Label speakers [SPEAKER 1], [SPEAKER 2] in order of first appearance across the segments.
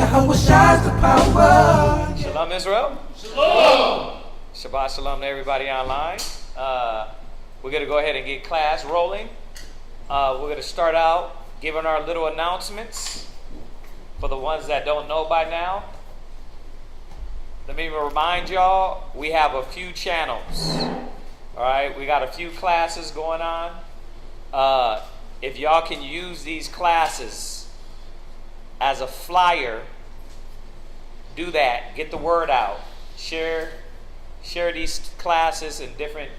[SPEAKER 1] Yahweh Shai's the power.
[SPEAKER 2] Shalom, Israel.
[SPEAKER 3] Shalom.
[SPEAKER 2] Shabbat shalom to everybody online. We're going to go ahead and get class rolling. We're going to start out giving our little announcements for the ones that don't know by now. Let me remind y'all, we have a few channels. All right, we got a few classes going on. If y'all can use these classes as a flyer, do that. Get the word out. Share these classes and different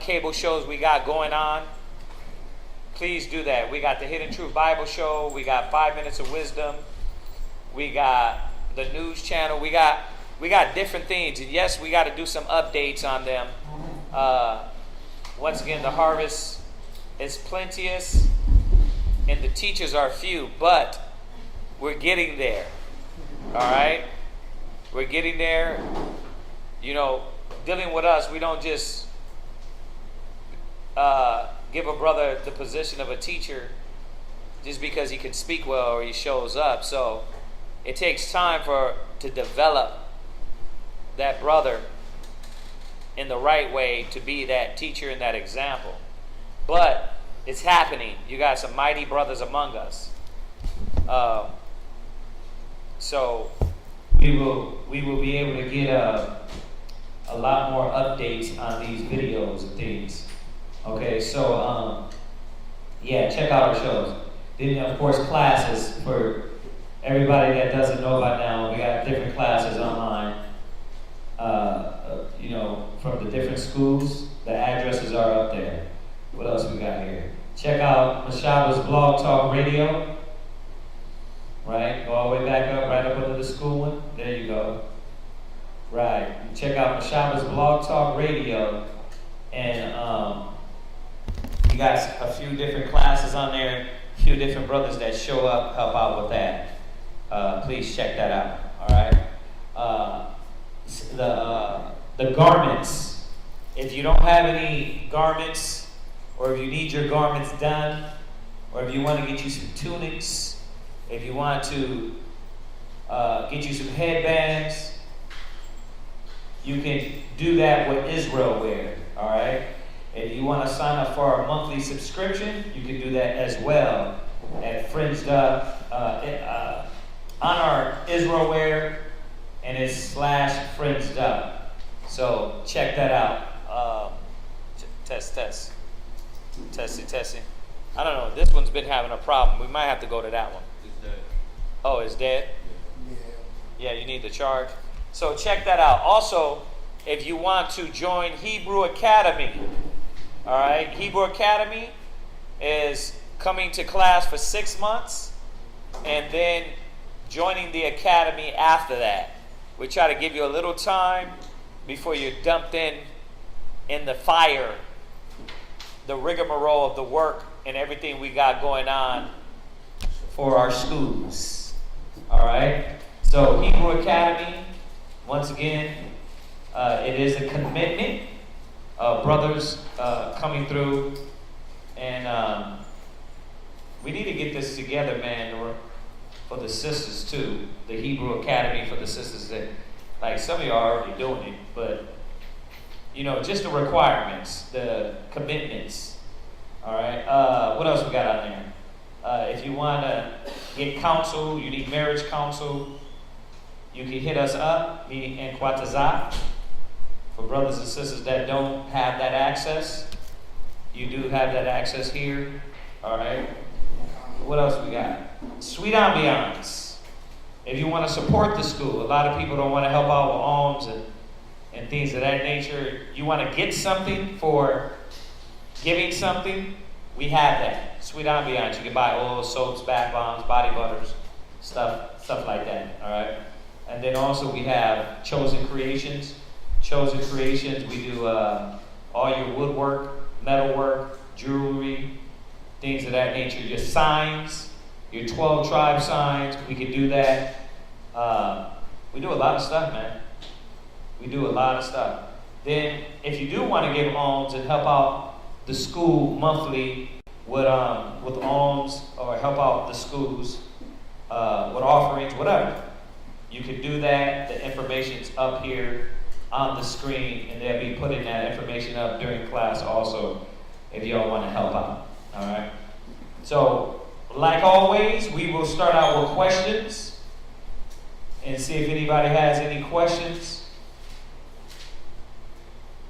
[SPEAKER 2] cable shows we got going on. Please do that. We got the Hidden Truth Bible Show. We got 5 Minutes of Wisdom. We got the news channel. We got different things. And yes, we got to do some updates on them. Once again, the harvest is plenteous and the teachers are few, but we're getting there. All right? We're getting there. You know, dealing with us, we don't just give a brother the position of a teacher just because he can speak well or he shows up. So it takes time to develop that brother in the right way to be that teacher and that example. But it's happening. You got some mighty brothers among us. So we will be able to get a lot more updates on these videos and things. Okay, so yeah, check out our shows. Then of course classes for everybody that doesn't know by now. We got different classes online. You know, from the different schools. The addresses are up there. What else we got here? Check out Mashaba's Blog Talk Radio. Right, go all the way back up, right up under the school one. There you go. Right, check out Mashaba's Blog Talk Radio, and we got a few different classes on there. A few different brothers that show up, help out with that. Please check that out. All right. The garments. If you don't have any garments, or if you need your garments done, or if you want to get you some tunics, if you want to get you some headbands, you can do that with Israel wear. All right. If you want to sign up for our monthly subscription, you can do that as well at Fringed Up on our Israel wear, and it's /Fringed Up. So check that out. Testing. I don't know. This one's been having a problem. We might have to go to that one.
[SPEAKER 3] It's dead.
[SPEAKER 2] Oh, it's dead?
[SPEAKER 1] Yeah.
[SPEAKER 2] Yeah, you need the charge. So check that out. Also, if you want to join Hebrew Academy, all right, Hebrew Academy is coming to class for 6 months and then joining the academy after that. We try to give you a little time before you're dumped in the fire, the rigmarole of the work and everything we got going on for our schools. All right? So Hebrew Academy, once again, it is a commitment. Brothers coming through, and we need to get this together, man, or for the sisters too. The Hebrew Academy for the sisters that, like, some of you are already doing it, but you know, just the requirements, the commitments. All right. What else we got on there? If you want to get counsel, you need marriage counsel, you can hit us up, me and Quatazat. For brothers and sisters that don't have that access, you do have that access here. All right. What else we got? Sweet ambiance. If you want to support the school, a lot of people don't want to help out with alms and things of that nature. You want to get something for giving something, we have that. Sweet ambiance. You can buy oil, soaps, bath bombs, body butters, stuff like that. All right. And then also we have Chosen Creations. Chosen Creations, we do all your woodwork, metalwork, jewelry, things of that nature. Your signs, your 12 tribe signs, we can do that. We do a lot of stuff, man. We do a lot of stuff. Then, if you do want to give alms and help out the school monthly with alms or help out the schools, with offerings, whatever. You can do that. The information's up here on the screen, and they'll be putting that information up during class also if y'all want to help out. All right? So, like always, we will start out with questions and see if anybody has any questions.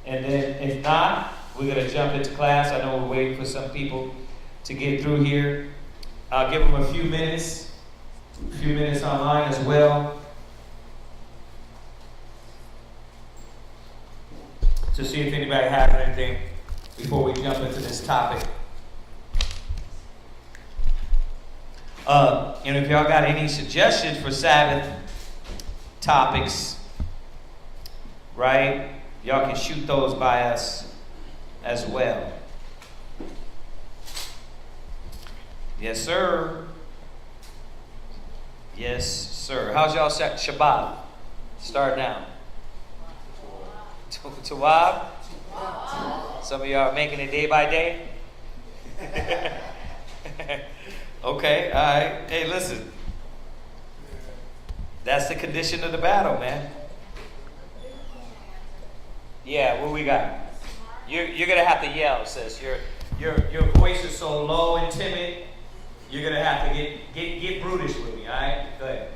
[SPEAKER 2] And then, if not, we're going to jump into class. I know we're waiting for some people to get through here. I'll give them a few minutes online as well, to see if anybody has anything before we jump into this topic. And if y'all got any suggestions for Sabbath topics, right, y'all can shoot those by us as well. Yes, sir. Yes, sir. How's y'all Shabbat? Start now. Tawab? Some of y'all are making it day by day? Okay, all right. Hey, listen. That's the condition of the battle, man. Yeah, what we got? You're gonna have to yell, sis. Your voice is so low and timid. You're gonna have to get brutish with me, all right? Go ahead.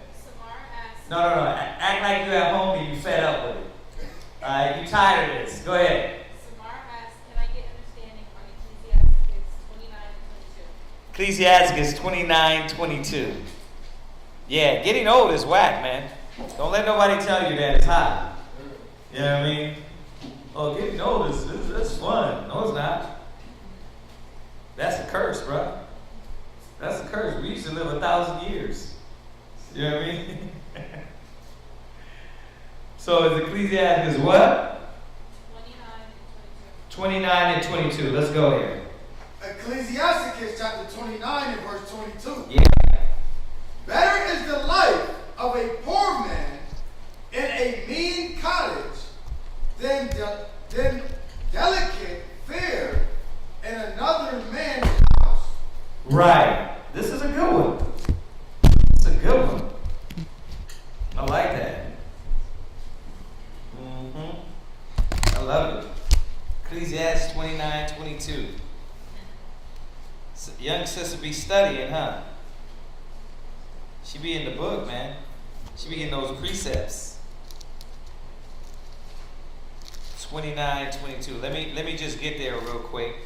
[SPEAKER 2] No. Act like you're at home and you fed up with it. All right, you tired of this. Go ahead.
[SPEAKER 3] Samar asks, can I get understanding on Ecclesiasticus 29:22?
[SPEAKER 2] Ecclesiasticus 29:22. Yeah, getting old is whack, man. Don't let nobody tell you that it's hot. You know what I mean? Oh, getting old is fun. No, it's not. That's a curse, bro. That's a curse. We used to live 1,000 years. You know what I mean? So is Ecclesiasticus what? 29 and 22. Let's go here.
[SPEAKER 1] Ecclesiasticus chapter 29 and verse 22.
[SPEAKER 2] Yeah.
[SPEAKER 1] Better is the life of a poor man in a mean cottage than delicate fare in another man's house.
[SPEAKER 2] Right. This is a good one. It's a good one. I like that. I love it. Ecclesiastes 29:22. Young sister be studying, huh? She be in the book, man. She be getting those precepts. 29:22. Let me just get there real quick.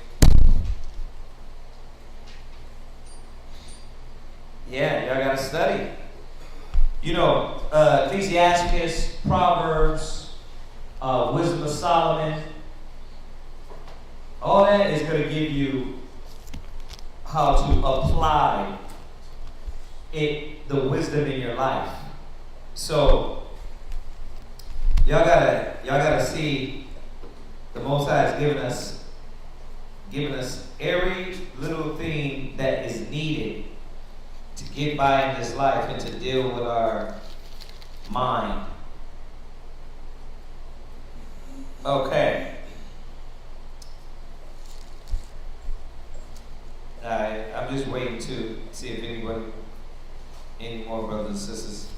[SPEAKER 2] Yeah, y'all gotta study. You know, Ecclesiasticus, Proverbs, Wisdom of Solomon, all that is going to give you how to apply the wisdom in your life. So y'all gotta see the Most High has given us every little thing that is needed to get by in this life and to deal with our mind. Okay. I'm just waiting to see if any more brothers and sisters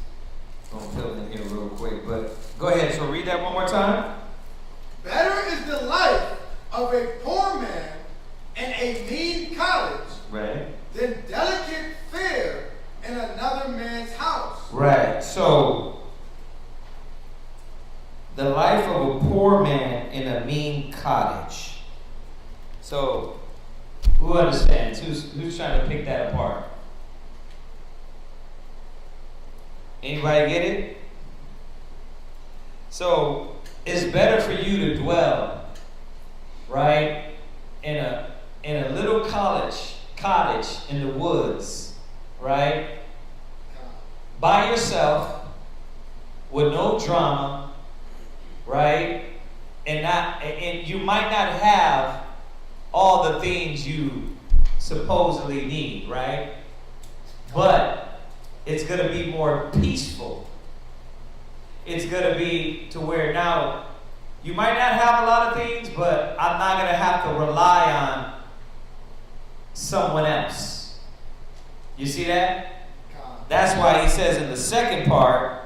[SPEAKER 2] gonna fill in here real quick. But go ahead. So read that one more time.
[SPEAKER 1] Better is the life of a poor man in a mean cottage,
[SPEAKER 2] Right.
[SPEAKER 1] than delicate fare in another man's house.
[SPEAKER 2] Right. So the life of a poor man in a mean cottage. So who understands? Who's trying to pick that apart? Anybody get it? So it's better for you to dwell, right, in a little cottage in the woods, right, by yourself, with no drama, right, and you might not have all the things you supposedly need, right, but it's going to be more peaceful. It's going to be to where now you might not have a lot of things, but I'm not going to have to rely on someone else. You see that? That's why he says in the second part,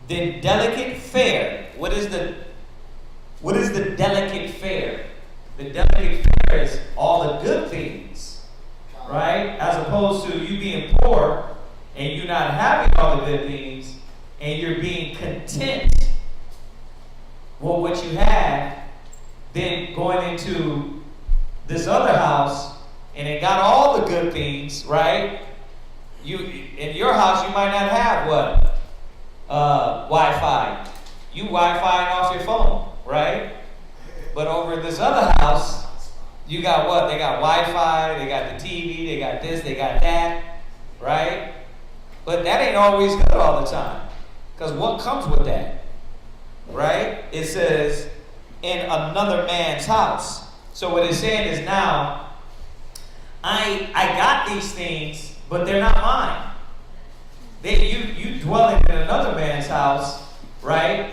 [SPEAKER 2] then delicate fare. What is the delicate fare? The delicate fare is all the good things, right? As opposed to you being poor and you not having all the good things and you're being content with what you have, then going into this other house and it got all the good things, right? You in your house you might not have what? Wi-Fi. You Wi-Fi off your phone, right? But over in this other house, you got what? They got Wi-Fi, they got the TV, they got this, they got that, right? But that ain't always good all the time. Because what comes with that? Right? It says, in another man's house. So what it's saying is now, I got these things, but they're not mine. You dwelling in another man's house, right?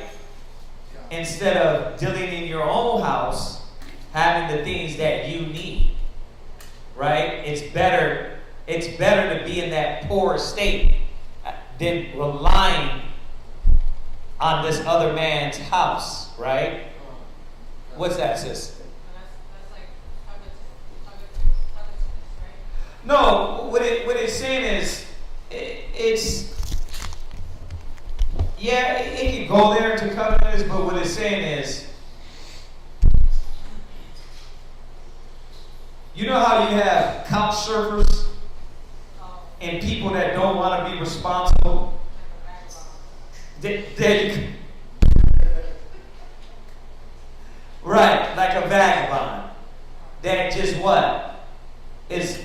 [SPEAKER 2] Instead of dealing in your own house, having the things that you need, right? It's better to be in that poor state than relying on this other man's house, right? What's that, sis?
[SPEAKER 3] That's like covetousness, right?
[SPEAKER 2] No, what it's saying is, it's yeah, it can go there to covenants, but what it's saying is, you know how you have couch surfers and people that don't want to be responsible? Right, like a vagabond that just what? Is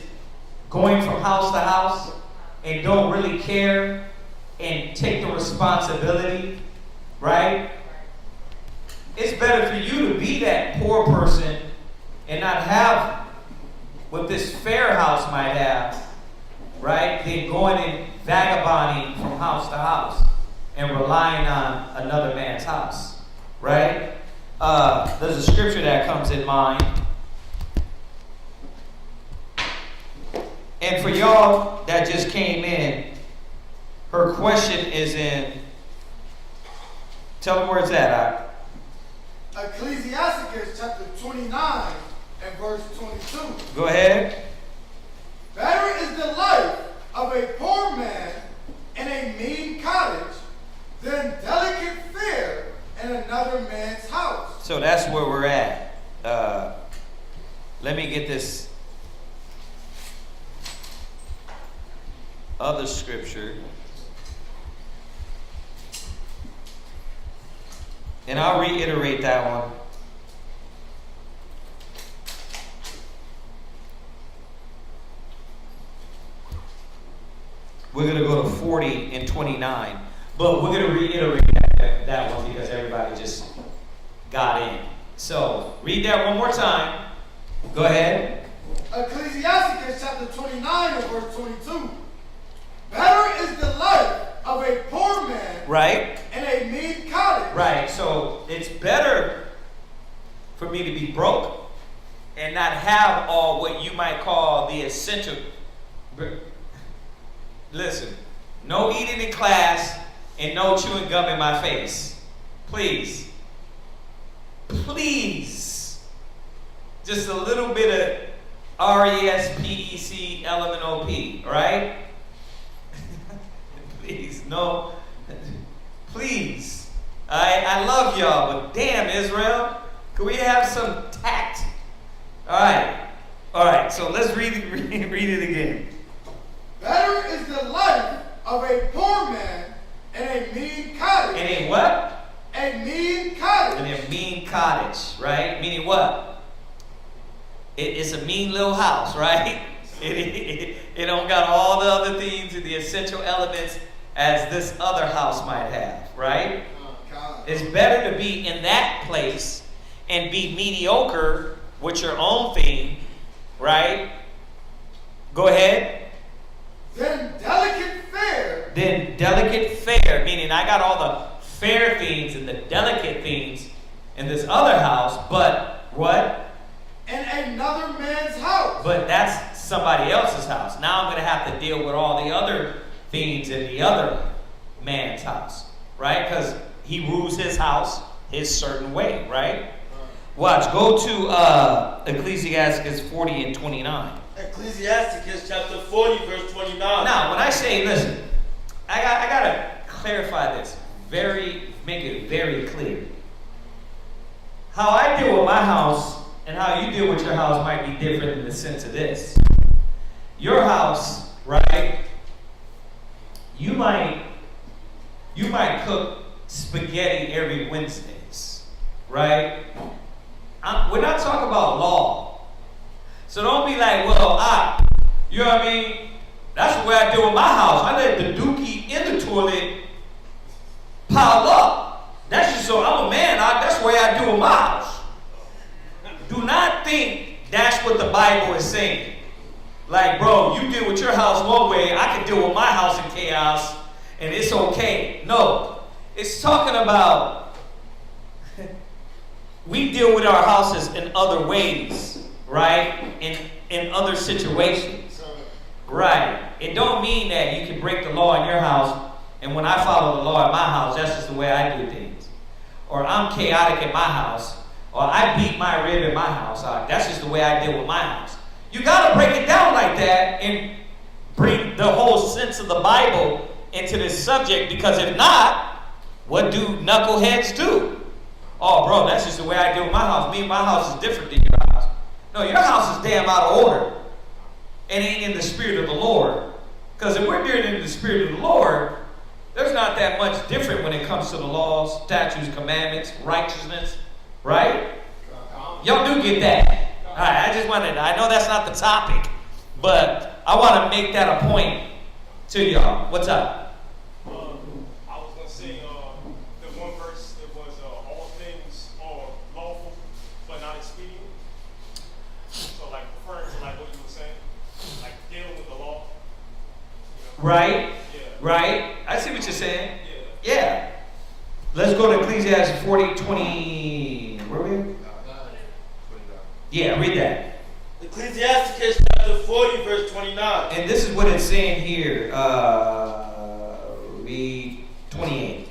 [SPEAKER 2] going from house to house and don't really care and take the responsibility, right? It's better for you to be that poor person and not have what this fair house might have, right? Than going and vagabonding from house to house and relying on another man's house, right? There's a scripture that comes in mind. And for y'all that just came in, her question is in, tell them where it's at.
[SPEAKER 1] Ecclesiasticus chapter 29 and verse 22.
[SPEAKER 2] Go ahead.
[SPEAKER 1] Better is the life of a poor man in a mean cottage than delicate fare in another man's house.
[SPEAKER 2] So that's where we're at. Let me get this other scripture. And I'll reiterate that one. We're going to go to 40 and 29. But we're going to reiterate that one because everybody just got in. So, read that one more time. Go ahead.
[SPEAKER 1] Ecclesiasticus chapter 29 and verse 22. Better is the life of a poor man,
[SPEAKER 2] right,
[SPEAKER 1] in a mean cottage.
[SPEAKER 2] Right. So it's better for me to be broke and not have all what you might call the essential. Listen, no eating in class and no chewing gum in my face. Please. Please. Just a little bit of RESPECLMNOP, right? Please, no. Please. I love y'all, but damn, Israel, can we have some tact? All right, so let's read it again.
[SPEAKER 1] Better is the life of a poor man in a mean cottage.
[SPEAKER 2] In a what?
[SPEAKER 1] A mean cottage.
[SPEAKER 2] In a mean cottage, right? Meaning what? It's a mean little house, right? It don't got all the other things and the essential elements as this other house might have, right? It's better to be in that place and be mediocre with your own thing, right? Go ahead.
[SPEAKER 1] Then delicate fare.
[SPEAKER 2] Then delicate fare, meaning I got all the fair things and the delicate things in this other house, but what?
[SPEAKER 1] In another man's house.
[SPEAKER 2] But that's somebody else's house. Now I'm going to have to deal with all the other beings in the other man's house, right? Because he rules his house his certain way, right? Watch, go to Ecclesiasticus 40 and 29.
[SPEAKER 4] Ecclesiasticus chapter 40, verse 29.
[SPEAKER 2] Now, when I say, listen, I gotta clarify this, make it very clear. How I deal with my house and how you deal with your house might be different in the sense of this. Your house, right? You might cook spaghetti every Wednesdays, right? We're not talking about law. So don't be like, well, you know what I mean? That's the way I deal with my house. I let the dookie in the toilet pile up. That's just so I'm a man. That's the way I do with my house. Do not think that's what the Bible is saying. Like, bro, you deal with your house one way, I can deal with my house in chaos, and it's okay. No, it's talking about we deal with our houses in other ways, right? In other situations, right? It don't mean that you can break the law in your house, and when I follow the law in my house, that's just the way I do things. Or I'm chaotic in my house, or I beat my rib in my house. That's just the way I deal with my house. You got to break it down like that and bring the whole sense of the Bible into this subject, because if not, what do knuckleheads do? Oh, bro, that's just the way I deal with my house. Me and my house is different than your house. No, your house is damn out of order. It ain't in the spirit of the Lord. Because if we're doing in the spirit of the Lord, there's not that much different when it comes to the laws, statutes, commandments, righteousness, right? Y'all do get that. All right, I know that's not the topic, but I want to make that a point to y'all. What's up?
[SPEAKER 5] I was going to say the one verse, it was all things are lawful, but not expedient. So like referring to like what you were saying, like dealing with the law. You know?
[SPEAKER 2] Right?
[SPEAKER 5] Yeah.
[SPEAKER 2] Right? I see what you're saying.
[SPEAKER 5] Yeah.
[SPEAKER 2] Yeah. Let's go to Ecclesiastes 40, 20. Where are we? Yeah, read that.
[SPEAKER 4] Ecclesiasticus chapter 40, verse 29.
[SPEAKER 2] And this is what it's saying here. Read 28.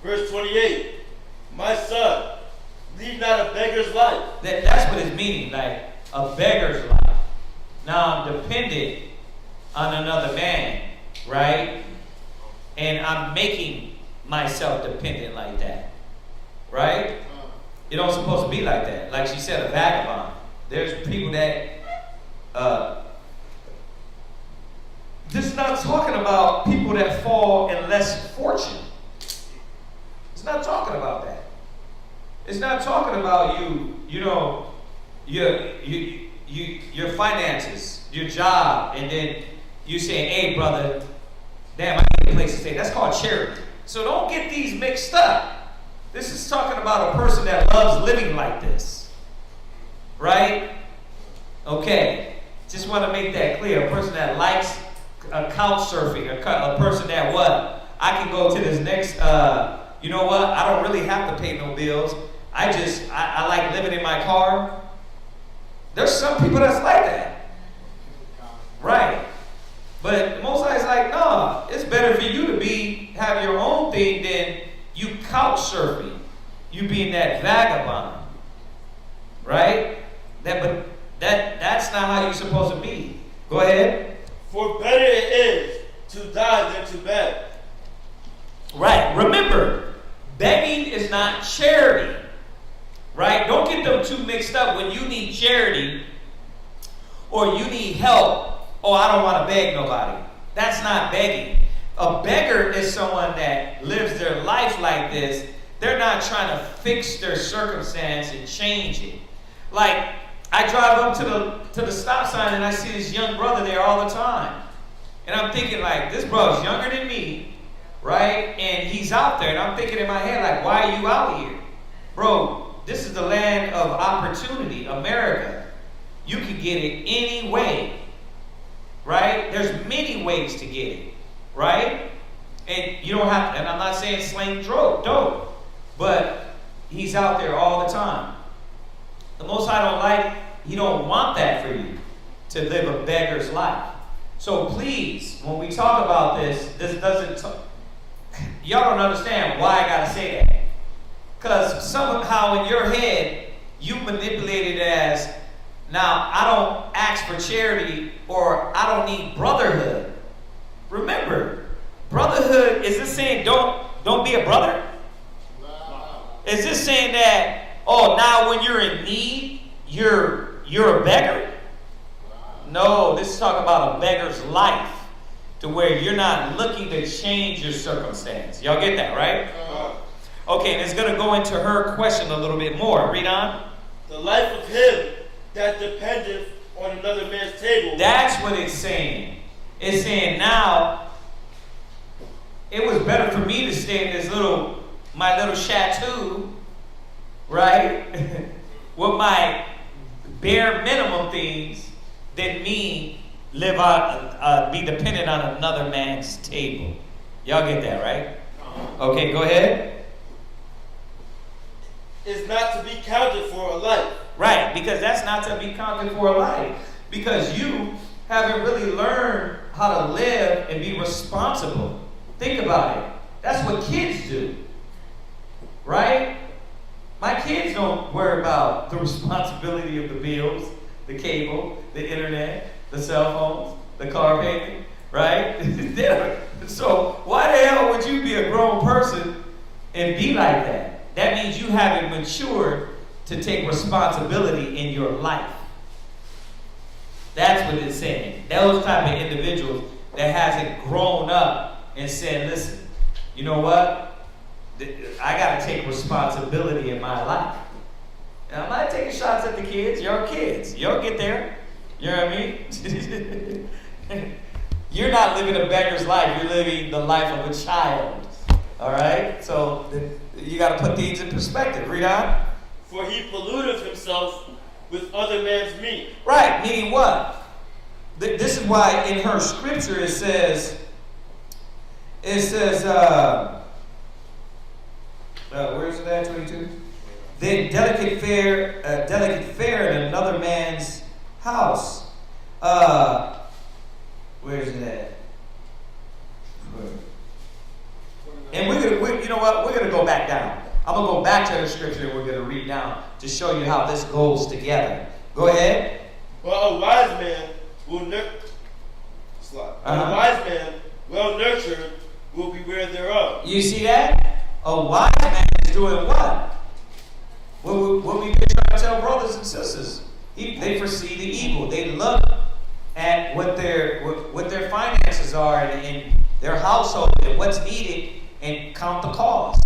[SPEAKER 4] Verse 28. My son, lead not a beggar's life.
[SPEAKER 2] That's what it's meaning, like a beggar's life. Now I'm dependent on another man, right? And I'm making myself dependent like that, right? It don't supposed to be like that. Like she said, a vagabond. There's people that, this is not talking about people that fall in less fortune. It's not talking about that. It's not talking about your finances, your job, and then you saying, hey brother, damn, I need a place to stay. That's called charity. So don't get these mixed up. This is talking about a person that loves living like this. Right? Okay. Just want to make that clear. A person that likes couch surfing. A person that what? I can go to this next, you know what? I don't really have to pay no bills. I like living in my car. There's some people that's like that. Right. But Most High's like, no, it's better for you to have your own thing than you couch surfing. You being that vagabond. Right? That's not how you're supposed to be. Go ahead.
[SPEAKER 4] For better it is to die than to beg.
[SPEAKER 2] Right. Remember, begging is not charity. Right? Don't get them too mixed up. When you need charity or you need help, oh, I don't want to beg nobody. That's not begging. A beggar is someone that lives their life like this. They're not trying to fix their circumstance and change it. Like, I drive up to the stop sign and I see this young brother there all the time. And I'm thinking like, this bro's younger than me, right? And he's out there. And I'm thinking in my head like, why are you out here? Bro, this is the land of opportunity, America. You can get it any way, right? There's many ways to get it, right? And you don't have to, and I'm not saying slang dope, but he's out there all the time. The Most High don't like, he don't want that for you, to live a beggar's life. So please, when we talk about this, y'all don't understand why I gotta say that. Because somehow in your head, you manipulate it as, now I don't ask for charity or I don't need brotherhood. Remember, brotherhood, is this saying don't be a brother? Is this saying that, oh, now when you're in need, you're a beggar? No, this is talking about a beggar's life, to where you're not looking to change your circumstance. Y'all get that, right? Okay, and it's going to go into her question a little bit more. Read on.
[SPEAKER 4] The life of him that dependeth on another man's table.
[SPEAKER 2] That's what it's saying. It's saying now, it was better for me to stay in this my little chateau, right? With my bare minimum things, than me live on, be dependent on another man's table. Y'all get that, right? Okay, go ahead.
[SPEAKER 4] Is not to be counted for a life.
[SPEAKER 2] Right, because that's not to be counted for a life. Because you haven't really learned how to live and be responsible. Think about it. That's what kids do. Right? My kids don't worry about the responsibility of the bills, the cable, the internet, the cell phones, the car payment, right? So why the hell would you be a grown person and be like that? That means you haven't matured to take responsibility in your life. That's what it's saying. Those type of individuals that hasn't grown up and said, listen, you know what? I got to take responsibility in my life. And I'm not taking shots at the kids. You're kids. You'll get there. You know what I mean? You're not living a beggar's life. You're living the life of a child. All right? So you got to put things in perspective. Read on.
[SPEAKER 4] For he polluteth himself with other man's meat.
[SPEAKER 2] Right. Meaning what? This is why in her scripture it says, where is it at, 22? Then delicate fare in another man's house. Where is it at? And you know what? We're gonna go back down. I'm gonna go back to the scripture and we're gonna read down to show you how this goes together. Go ahead.
[SPEAKER 4] Well, a wise man will a wise man, well nurtured, will beware thereof.
[SPEAKER 2] You see that? A wise man is doing what? What we've been trying to tell brothers and sisters. They foresee the evil. They look at what their finances are in their household and what's needed and count the cost.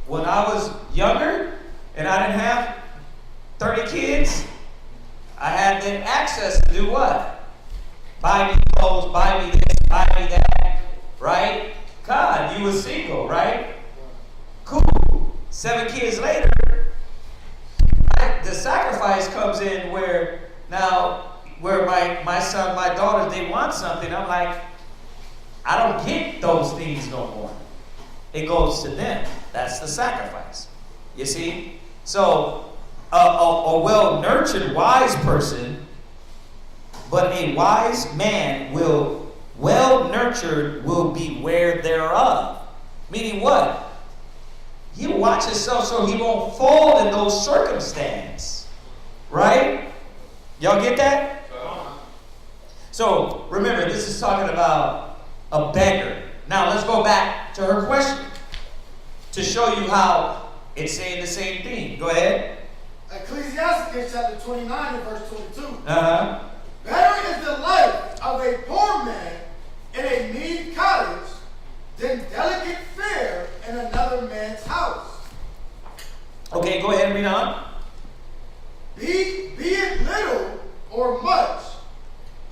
[SPEAKER 2] When I was younger and I didn't have 30 kids, I had the access to do what? Buy me clothes, buy me this, buy me that, right? God, you were single, right? Cool. 7 kids later, the sacrifice comes in where my son, my daughters, they want something. I'm like, I don't get those things no more. It goes to them. That's the sacrifice. You see? So, a well-nurtured, wise person, but a wise man well-nurtured will beware thereof. Meaning what? He'll watch himself so he won't fall in those circumstances. Right? Y'all get that? So, remember, this is talking about a beggar. Now, let's go back to her question to show you how it's saying the same thing. Go ahead.
[SPEAKER 1] Ecclesiasticus chapter 29 and verse 22.
[SPEAKER 2] Uh-huh.
[SPEAKER 1] Better is the life of a poor man in a mean cottage than delicate fare in another man's house.
[SPEAKER 2] Okay, go ahead and read on.
[SPEAKER 1] Be it little or much,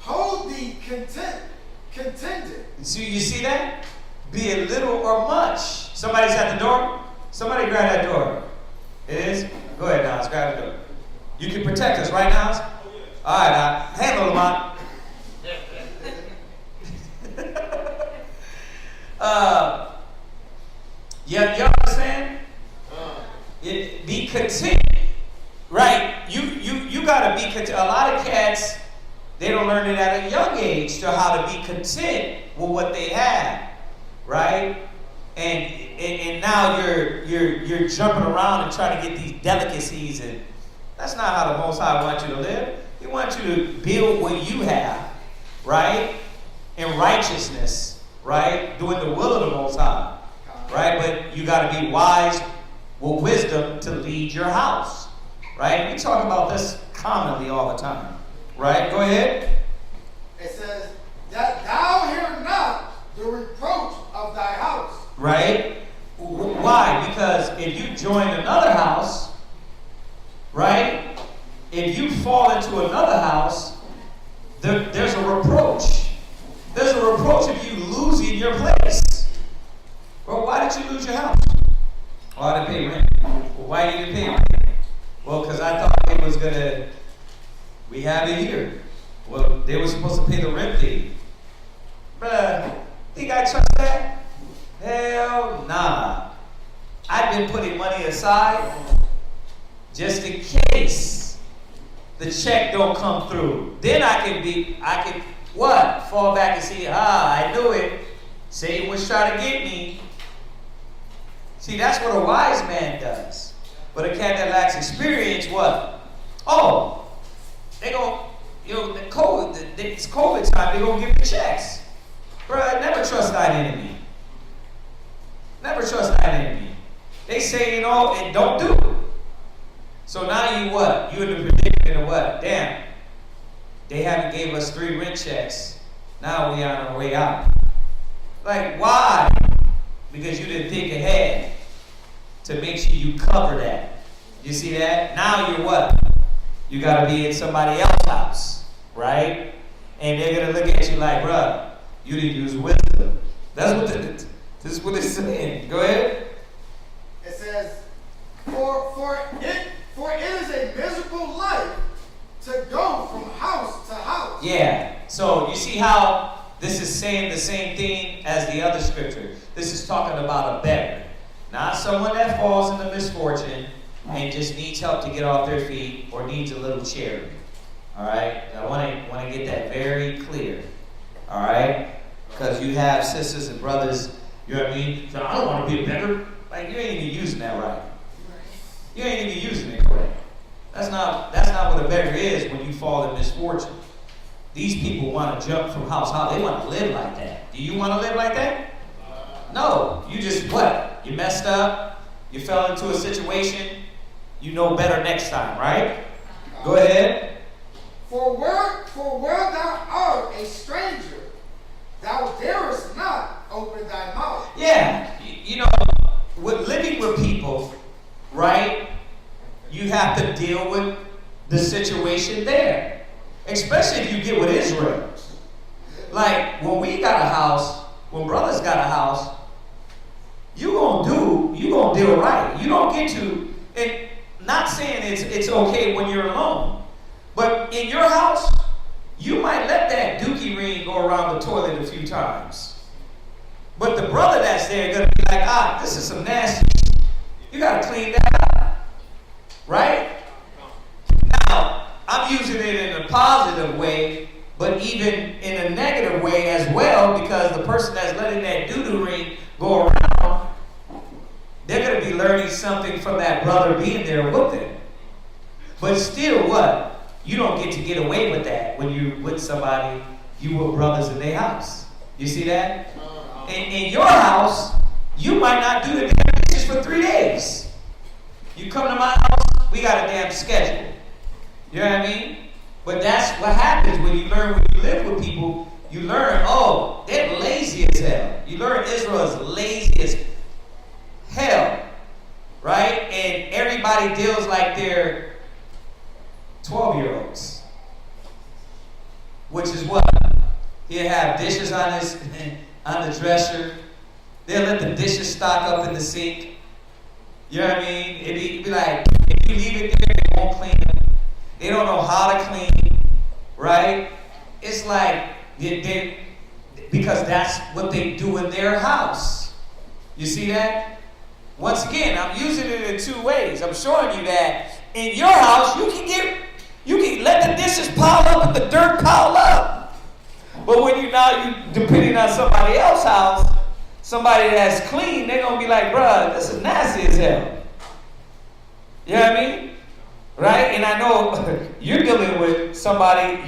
[SPEAKER 1] hold thee contented.
[SPEAKER 2] So you see that? Be it little or much. Somebody's at the door? Somebody grab that door. It is? Go ahead, Nas. Grab the door. You can protect us, right, Nas? All right, now. Handle them, Mom. You understand? Be content. Right? You gotta be content. A lot of cats They don't learn it at a young age to how to be content with what they have, right? And now you're jumping around and trying to get these delicacies, and that's not how the Most High wants you to live. He wants you to build what you have, right? In righteousness, right? Doing the will of the Most High, right? But you got to be wise with wisdom to lead your house, right? We talk about this commonly all the time. Right? Go ahead.
[SPEAKER 1] It says, that thou hear not the reproach of thy house.
[SPEAKER 2] Right? Why? Because if you join another house, right? If you fall into another house, there's a reproach. There's a reproach of you losing your place. Well, why did you lose your house? Oh, I didn't pay rent. Well, why you didn't pay rent? Well, because I thought it was going to... We have it here. Well, they were supposed to pay the rent fee. Bruh, think I trust that? Hell nah. I've been putting money aside just in case the check don't come through. Then I can what? Fall back and see, I knew it. Satan was trying to get me. See, that's what a wise man does. But a cat that lacks experience, what? Oh, they gon', it's COVID time, they gonna give the checks. Bruh, never trust thine enemy. Never trust thine enemy. They say, and don't do it. So now you what? You in the predicament of what? Damn. They haven't gave us 3 rent checks. Now we on our way out. Like, why? Because you didn't think ahead to make sure you cover that. You see that? Now you're what? You got to be in somebody else's house, right? And they're going to look at you like, bruh, you didn't use wisdom. This is what it's saying. Go ahead.
[SPEAKER 1] It says, for it is a miserable life to go from house to house.
[SPEAKER 2] Yeah. So you see how this is saying the same thing as the other scripture. This is talking about a beggar. Not someone that falls into misfortune and just needs help to get off their feet or needs a little charity. All right? I want to get that very clear. All right? Because you have sisters and brothers, you know what I mean? So I don't want to be a beggar. Like, you ain't even using that right. You ain't even using it correct. That's not what a beggar is when you fall in misfortune. These people want to jump from house to house. They want to live like that. Do you want to live like that? No. You just what? You messed up. You fell into a situation. You know better next time, right? Go ahead.
[SPEAKER 1] For where thou art a stranger, thou darest not open thy mouth.
[SPEAKER 2] Yeah. With living with people, right? You have to deal with the situation there. Especially if you get with Israel. Like, when we got a house, when brothers got a house, you gonna deal right. You don't get to, and not saying it's okay when you're alone, but in your house, you might let that dookie ring go around the toilet a few times. But the brother that's there gonna be like, this is some nasty shit. You gotta clean that up. Right? Now, I'm using it in a positive way, but even in a negative way as well, because the person that's letting that doo-doo ring go around, they're going to be learning something from that brother being there with them. But still, what? You don't get to get away with that when you're with somebody, you with brothers in their house. You see that? In your house, you might not do the damn dishes for 3 days. You come to my house, we got a damn schedule. You know what I mean? But that's what happens when you live with people. You learn, they're lazy as hell. You learn Israel is lazy as hell, right? And everybody deals like they're 12-year-olds. Which is what? He'll have dishes on the dresser. They'll let the dishes stock up in the sink. You know what I mean? It'd be like, if you leave it there, they won't clean it. They don't know how to clean, right? It's like, because that's what they do in their house. You see that? Once again, I'm using it in 2 ways. I'm showing you that in your house, you can let let the dishes pile up and the dirt pile up. But when you depending on somebody else's house, somebody that's clean, they're gonna be like, bruh, this is nasty as hell. You know what I mean? Right? And I know you're living with somebody,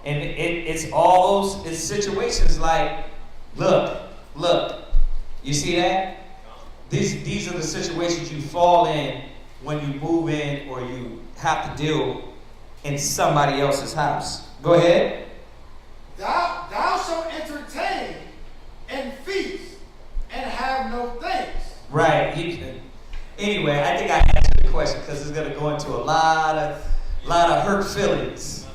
[SPEAKER 2] and it's all those situations like, look, you see that? These are the situations you fall in when you move in or you have to deal in somebody else's house. Go ahead.
[SPEAKER 1] Thou shalt entertain and feast and have no thanks.
[SPEAKER 2] Right. Anyway, I think I answered the question because it's going to go into a lot of hurt feelings.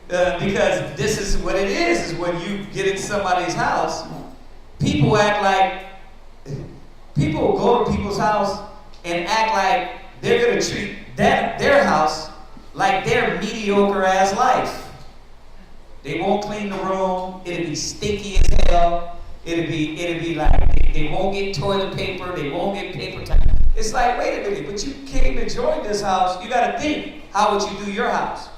[SPEAKER 2] Because this is what it is when you get in somebody's house, people go to people's house and act like they're going to treat their house like their mediocre ass life. They won't clean the room. It'll be stinky as hell. It'll be like they won't get toilet paper. They won't get paper towel. It's like, wait a minute, but you came to join this house. You got to think, how would you do your house?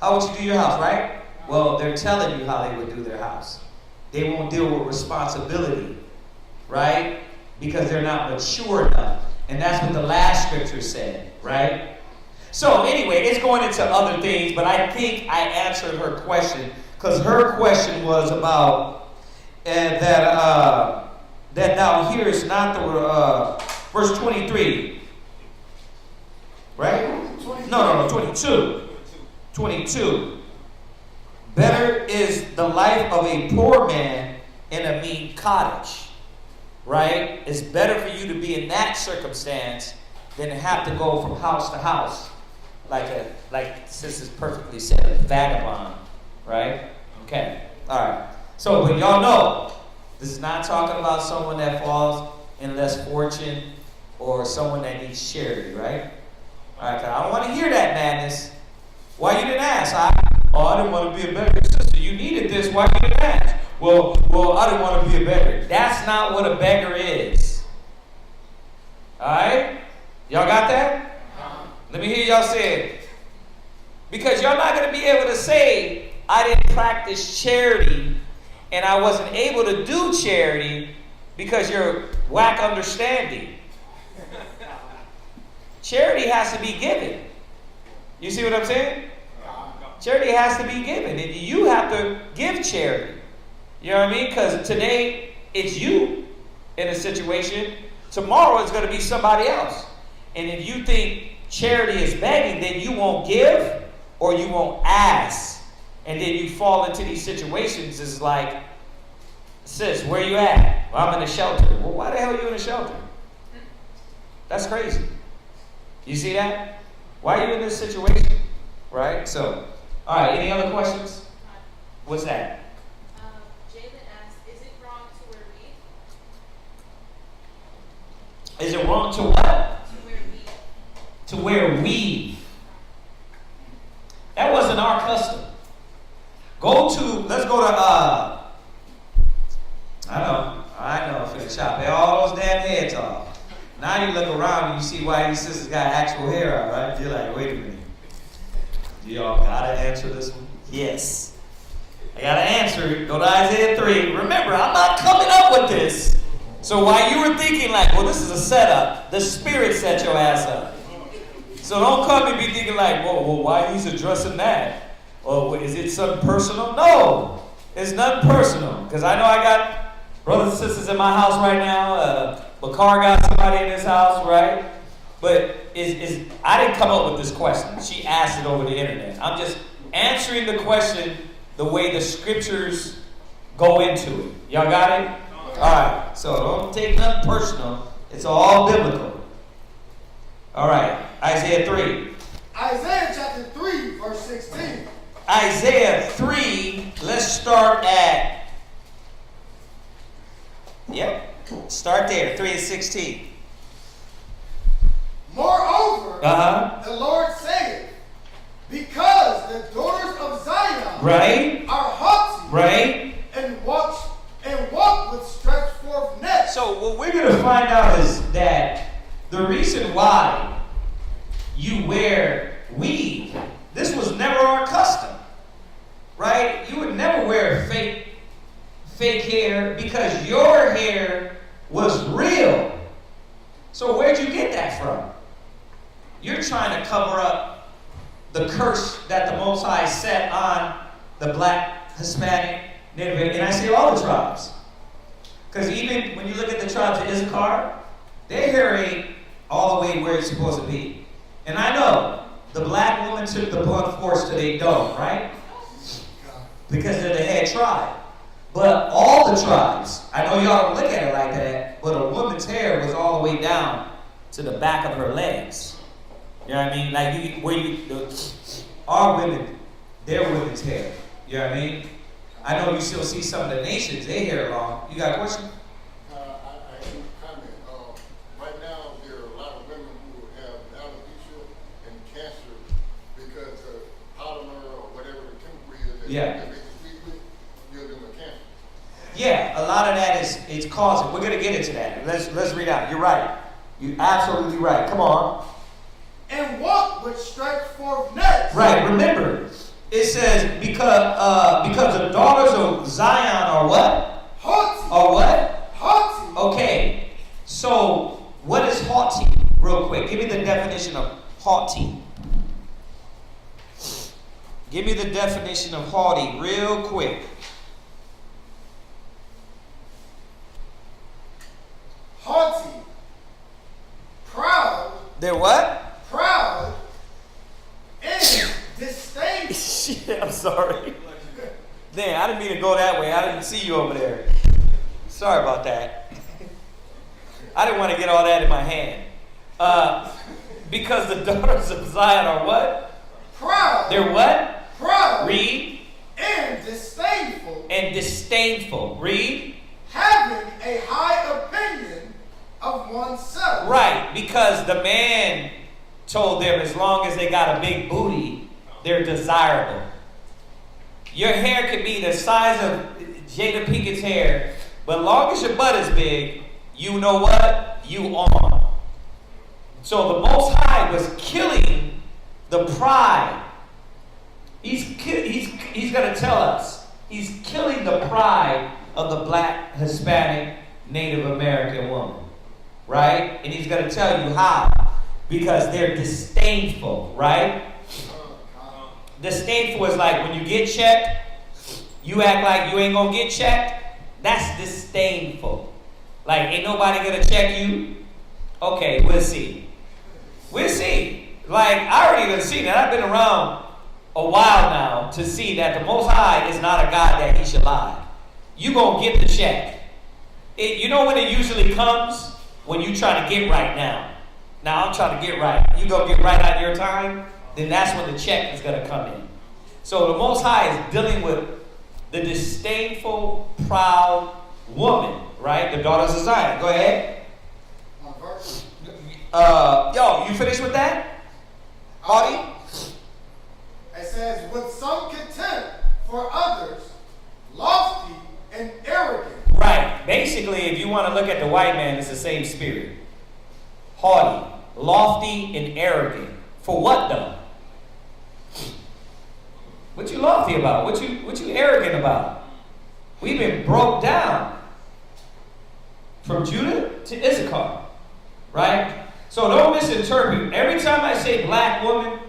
[SPEAKER 2] How would you do your house, right? Well, they're telling you how they would do their house. They won't deal with responsibility, right? Because they're not mature enough. And that's what the last scripture said, right? So anyway, it's going into other things, but I think I answered her question because her question was about that thou hearest not the verse 23, right? No, 22. 22. Better is the life of a poor man in a mean cottage, right? It's better for you to be in that circumstance than to have to go from house to house like Sister perfectly said, a vagabond, right? Okay, all right. So, but y'all know, this is not talking about someone that falls in less fortune or someone that needs charity, right? All right, I don't want to hear that madness. Why you didn't ask? I didn't want to be a beggar. Sister, you needed this. Why you didn't ask? Well, I didn't want to be a beggar. That's not what a beggar is. All right? Y'all got that? Let me hear y'all say it. Because y'all not going to be able to say, I didn't practice charity and I wasn't able to do charity because you're whack understanding. Charity has to be given. You see what I'm saying? Charity has to be given. And you have to give charity. You know what I mean? Because today it's you in a situation. Tomorrow it's going to be somebody else. And if you think charity is begging, then you won't give or you won't ask. And then you fall into these situations. It's like, sis, where you at? Well, I'm in a shelter. Well, why the hell are you in a shelter? That's crazy. You see that? Why are you in this situation? Right? So, all right, any other questions? What's that?
[SPEAKER 3] Jalen asks, is it wrong to wear weave?
[SPEAKER 2] Is it wrong to what?
[SPEAKER 3] To wear weave.
[SPEAKER 2] To wear weave. That wasn't our custom. Let's go to, I know, for the chop all those damn heads off. Now you look around and you see why these sisters got actual hair out, right? You're like, wait a minute. Do y'all gotta answer this one? Yes. I gotta answer it. Go to Isaiah 3. Remember, I'm not coming up with this. So while you were thinking like, well, this is a setup, the Spirit set your ass up. So don't come and be thinking like, well, why he's addressing that? Or is it something personal? No, it's nothing personal. Because I know I got brothers and sisters in my house right now. Bakar got somebody in his house, right? But I didn't come up with this question. She asked it over the internet. I'm just answering the question the way the scriptures go into it. Y'all got it? All right. So don't take nothing personal. It's all biblical. All right. Isaiah 3.
[SPEAKER 1] Isaiah chapter 3, verse 16.
[SPEAKER 2] Isaiah 3. Let's start at. Start there. 3 and 16.
[SPEAKER 1] Moreover, the Lord saith, because the daughters of Zion
[SPEAKER 2] Right.
[SPEAKER 1] are haughty,
[SPEAKER 2] Right.
[SPEAKER 1] and walk with stretched forth necks.
[SPEAKER 2] So what we're going to find out is that the reason why you wear weave
[SPEAKER 6] fake hair because your hair was real. So where'd you get that from? You're trying to cover up the curse that the Most High set on the black, Hispanic, Native, and I say all the tribes. Because even when you look at the tribes of Issachar, their hair ain't all the way where it's supposed to be. And I know the black woman took the blunt force to their dome, right? Because they're the head tribe. But all the tribes, I know y'all don't look at it like that, but a woman's hair was all the way down to the back of her legs. You know what I mean? Like our women, their women's hair. You know what I mean? I know you still see some of the nations, their hair long. You got a question?
[SPEAKER 7] I can comment. Right now, there are a lot of women who have alopecia and cancer because of polymer or whatever the chemical is that
[SPEAKER 6] Yeah.
[SPEAKER 7] they make the sweet with, gives them a cancer.
[SPEAKER 6] Yeah, a lot of that is causing. We're gonna get into that. Let's read out. You're right. You're absolutely right. Come on.
[SPEAKER 1] And walk with stretched forth necks.
[SPEAKER 6] Right. Remember, it says because the daughters of Zion are what?
[SPEAKER 1] Haughty.
[SPEAKER 6] Are what?
[SPEAKER 1] Haughty.
[SPEAKER 6] Okay. So what is haughty? Real quick. Give me the definition of haughty. Give me the definition of haughty real quick.
[SPEAKER 1] Haughty. Proud.
[SPEAKER 6] They're what?
[SPEAKER 1] Proud. And disdainful.
[SPEAKER 6] Shit, I'm sorry. Damn, I didn't mean to go that way. I didn't see you over there. Sorry about that. I didn't want to get all that in my hand. Because the daughters of Zion are what?
[SPEAKER 1] Proud.
[SPEAKER 6] They're what?
[SPEAKER 1] Proud.
[SPEAKER 6] Read.
[SPEAKER 1] And disdainful.
[SPEAKER 6] And disdainful. Read.
[SPEAKER 1] Having a high opinion of oneself.
[SPEAKER 6] Right, because the man told them as long as they got a big booty, they're desirable. Your hair could be the size of Jada Pinkett's hair, but long as your butt is big, you know what? You on. So the Most High was killing the pride. He's going to tell us. He's killing the pride of the black, Hispanic, Native American woman. Right? And he's going to tell you how. Because they're disdainful, right? Disdainful is like when you get checked, you act like you ain't going to get checked. That's disdainful. Like, ain't nobody going to check you? Okay, we'll see. We'll see. Like, I already done seen that. I've been around a while now to see that the Most High is not a God that he should lie. You going to get the check. You know when it usually comes? When you try to get right now. Now I'm trying to get right. You go get right on your time, then that's when the check is going to come in. So the Most High is dealing with the disdainful, proud woman, right? The daughters of Zion. Go ahead. Yo, you finished with that? Audie?
[SPEAKER 1] It says, with some contempt for others, lofty and arrogant.
[SPEAKER 6] Right. Basically, if you want to look at the white man, it's the same spirit. Haughty, lofty, and arrogant. For what though? What you lofty about? What you arrogant about? We've been broke down from Judah to Issachar, right? So don't misinterpret. Every time I say black woman,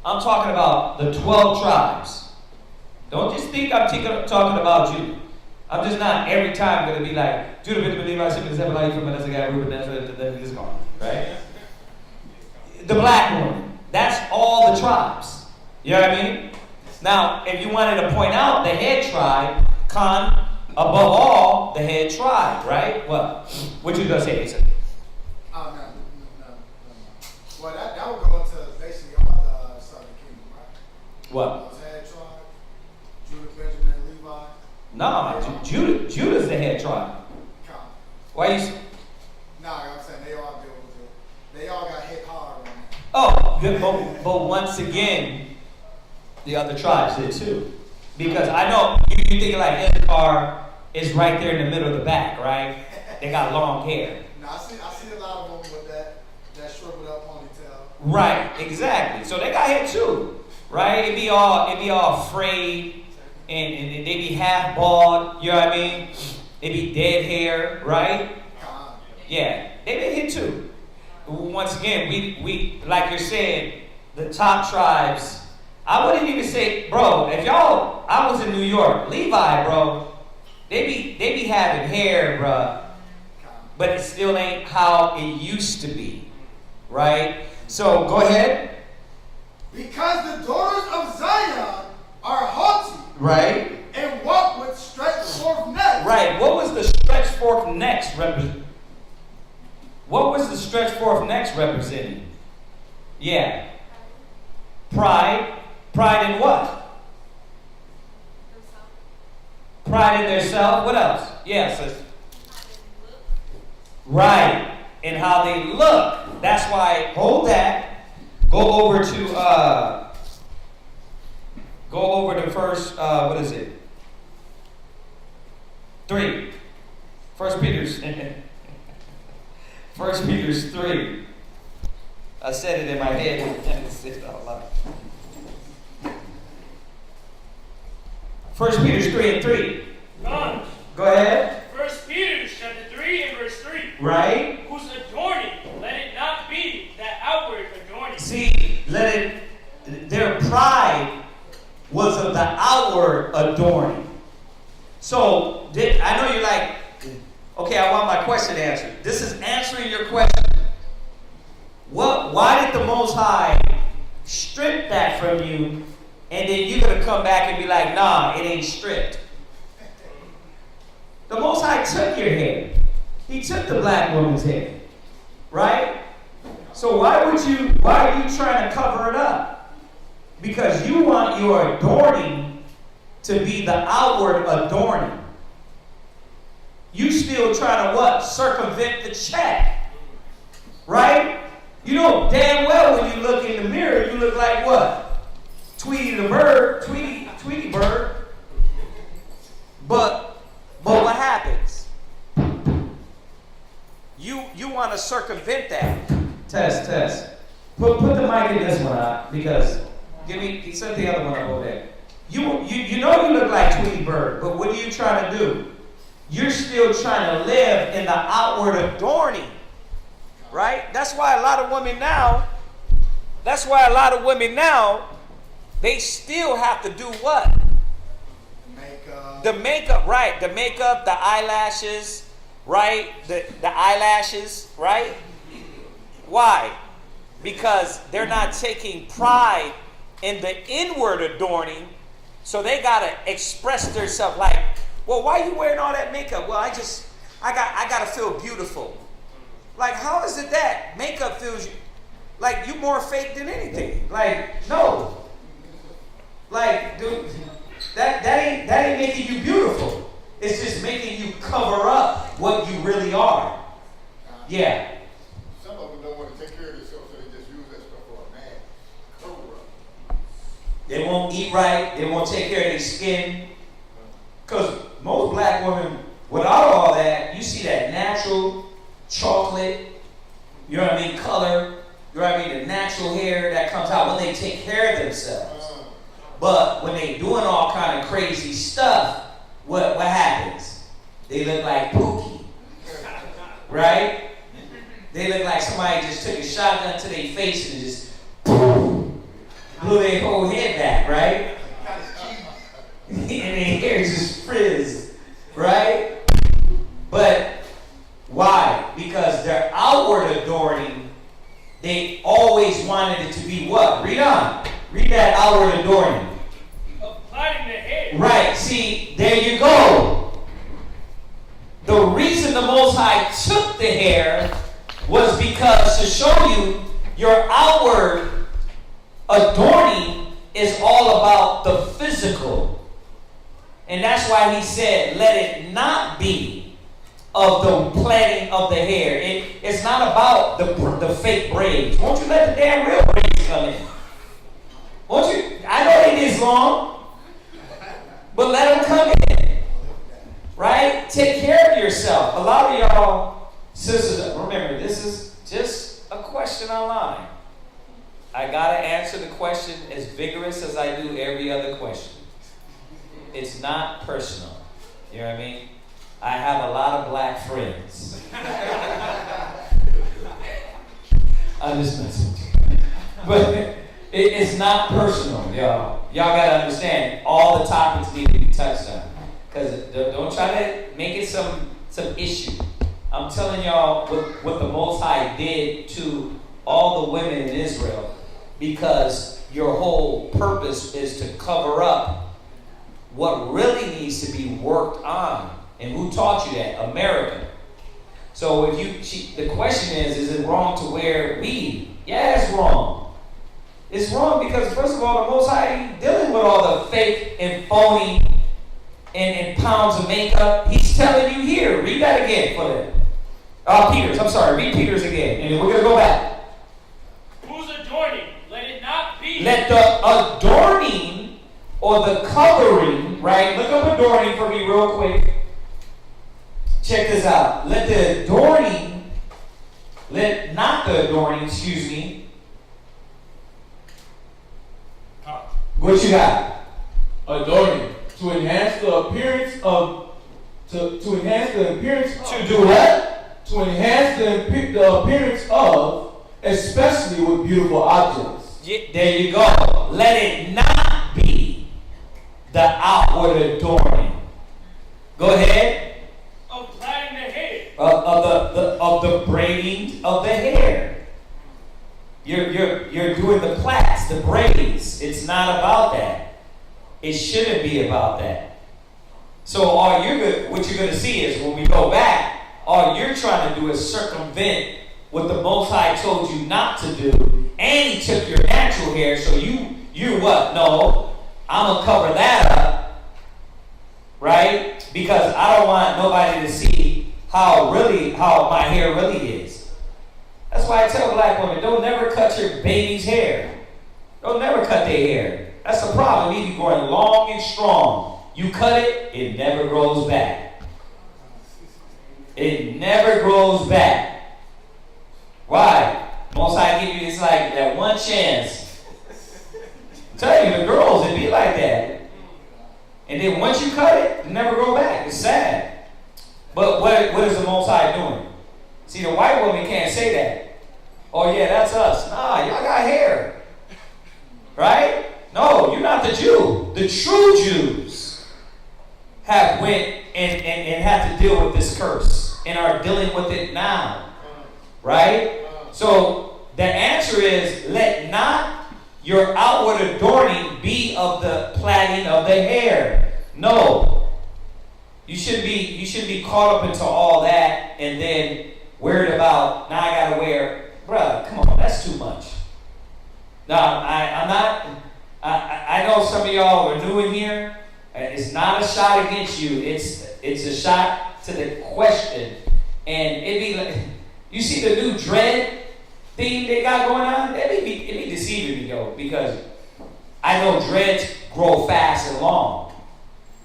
[SPEAKER 6] I'm talking about the 12 tribes. Don't just think I'm talking about Judah. I'm just not every time going to be like, Judah, Levi, Shimon, Zebulun, Ephraim, Manasseh, Reuben, then Issachar, right? The black woman. That's all the tribes. You know what I mean? Now, if you wanted to point out the head tribe, Khan, above all, the head tribe, right? What you gonna say, Asa?
[SPEAKER 1] No. Well, that would go into basically all the southern kingdom, right?
[SPEAKER 6] What?
[SPEAKER 1] Those head tribe, Judah, Benjamin, and Levi.
[SPEAKER 6] No, Judah's the head tribe.
[SPEAKER 1] Come.
[SPEAKER 6] Why you?
[SPEAKER 1] Nah, I'm saying they all deal with it. They all got hit hard on that.
[SPEAKER 6] Oh, good. But once again, the other tribes did too. Because I know you think like Issachar is right there in the middle of the back, right? They got long hair.
[SPEAKER 1] No, I see a lot of them with that shriveled up ponytail.
[SPEAKER 6] Right, exactly. So they got hair too, right? It be all frayed, and they be half bald, you know what I mean? They be dead hair, right? Yeah, they been hit too. Once again, we like you're saying, the top tribes. I wouldn't even say, bro, if y'all, I was in New York, Levi, bro, they be having hair, bro, but it still ain't how it used to be, right? So go ahead.
[SPEAKER 1] Because the daughters of Zion are haughty,
[SPEAKER 6] Right.
[SPEAKER 1] and walk with stretched forth necks.
[SPEAKER 6] Right. What was the stretched forth necks represent? What was the stretched forth necks representing? Yeah. Pride. Pride in what? Pride in their self. What else? Yes. Right. And how they look. That's why, hold that. Go over to first, what is it? 3. 1 Peter's 3. I said it in my head. I didn't say it out loud. 1 Peter's 3:3.
[SPEAKER 8] John,
[SPEAKER 6] Go ahead.
[SPEAKER 8] 1 Peter chapter 3 and verse 3.
[SPEAKER 6] Right.
[SPEAKER 8] Whose adorning, let it not be that outward adorning.
[SPEAKER 6] See, their pride was of the outward adorning. So, I know you're like, okay, I want my question answered. This is answering your question. Why did the Most High strip that from you, and then you're going to come back and be like, nah, it ain't stripped? The Most High took your hair. He took the black woman's hair. Right? So why are you trying to cover it up? Because you want your adorning to be the outward adorning. You still trying to what? Circumvent the check. Right? You know damn well when you look in the mirror, you look like what? Tweety the bird, Tweety bird. But what happens? You want to circumvent that. Test. Put the mic in this one out because set the other one up over there. You know you look like Tweety bird, but what are you trying to do? You're still trying to live in the outward adorning. Right? That's why a lot of women now, they still have to do what?
[SPEAKER 1] Makeup.
[SPEAKER 6] The makeup, right. The makeup, the eyelashes, right? The eyelashes, right? Why? Because they're not taking pride in the inward adorning, so they got to express themselves like, well, why are you wearing all that makeup? Well, I got to feel beautiful. Like, how is it that makeup feels you like you more fake than anything? Like, no. Like, dude, that ain't making you beautiful. It's just making you cover up what you really are. Yeah.
[SPEAKER 7] Some of them don't want to take care of themselves, so they just use that stuff for a man. Cover up.
[SPEAKER 6] They won't eat right. They won't take care of their skin. Because most black women, without all that, you see that natural chocolate, you know what I mean, color, you know what I mean, the natural hair that comes out when they take care of themselves. But when they doing all kind of crazy stuff, what happens? They look like Pookie. Right? They look like somebody just took a shotgun to their face and just blew their whole head back, right? And their hair just frizzed, right? But why? Because their outward adorning, they always wanted it to be what? Read on. Read that outward adorning.
[SPEAKER 8] Applying the hair.
[SPEAKER 6] Right. See, there you go. The reason the Most High took the hair was because to show you your outward adorning is all about the physical. And that's why he said, let it not be of the plaiting of the hair. It's not about the fake braids. Won't you let the damn real braids come in? Won't you? I know it is long, but let them come in. Right? Take care of yourself. A lot of y'all, sisters, remember, this is just a question online. I got to answer the question as vigorous as I do every other question. it's not personal. You know what I mean? I have a lot of black friends. I'm just messing with you. But it's not personal, y'all. Y'all gotta understand, all the topics need to be touched on. Because don't try to make it some issue. I'm telling y'all what the Most High did to all the women in Israel, because your whole purpose is to cover up what really needs to be worked on. And who taught you that? America. So the question is it wrong to wear weave? Yeah, it's wrong. It's wrong because, first of all, the Most High dealing with all the fake and phony and pounds of makeup. He's telling you here. Read that again for them. Peter's. I'm sorry. Read Peter's again. And we're going to go back.
[SPEAKER 8] Whose adorning? Let it not be.
[SPEAKER 6] Let the adorning or the covering, right? Look up adorning for me real quick. Check this out. Let not the adorning, excuse me. What you got?
[SPEAKER 9] Adorning. To enhance the appearance of, to enhance the appearance of.
[SPEAKER 6] To do what?
[SPEAKER 9] To enhance the appearance of, especially with beautiful objects.
[SPEAKER 6] Yeah, there you go. Let it not be the outward adorning. Go ahead.
[SPEAKER 8] Of plaiting the hair.
[SPEAKER 6] Of the braiding of the hair. You're doing the plaits, the braids. It's not about that. It shouldn't be about that. So what you're going to see is when we go back, all you're trying to do is circumvent what the Most High told you not to do, and He took your natural hair. So you what? No, I'm gonna cover that up, right? Because I don't want nobody to see how my hair really is. That's why I tell black women, don't never cut your baby's hair. Don't never cut their hair. That's the problem. It be growing long and strong. You cut it, it never grows back. It never grows back. Why? Most High give you this like that one chance. I'm telling you, the girls, it be like that. And then once you cut it, it never grow back. It's sad. But what is the Most High doing? See, the white woman can't say that. Oh yeah, that's us. Nah, y'all got hair. Right? No, you're not the Jew. The true Jews have went and had to deal with this curse and are dealing with it now. Right? So the answer is, let not your outward adorning be of the plaiting of the hair. No. You shouldn't be caught up into all that and then worried about, now I gotta wear, bruh, come on, that's too much. Now, I know some of y'all are new in here. It's not a shot against you. It's a shot to the question. And it be like, you see the new dread thing they got going on? It be deceiving me though, because I know dreads grow fast and long,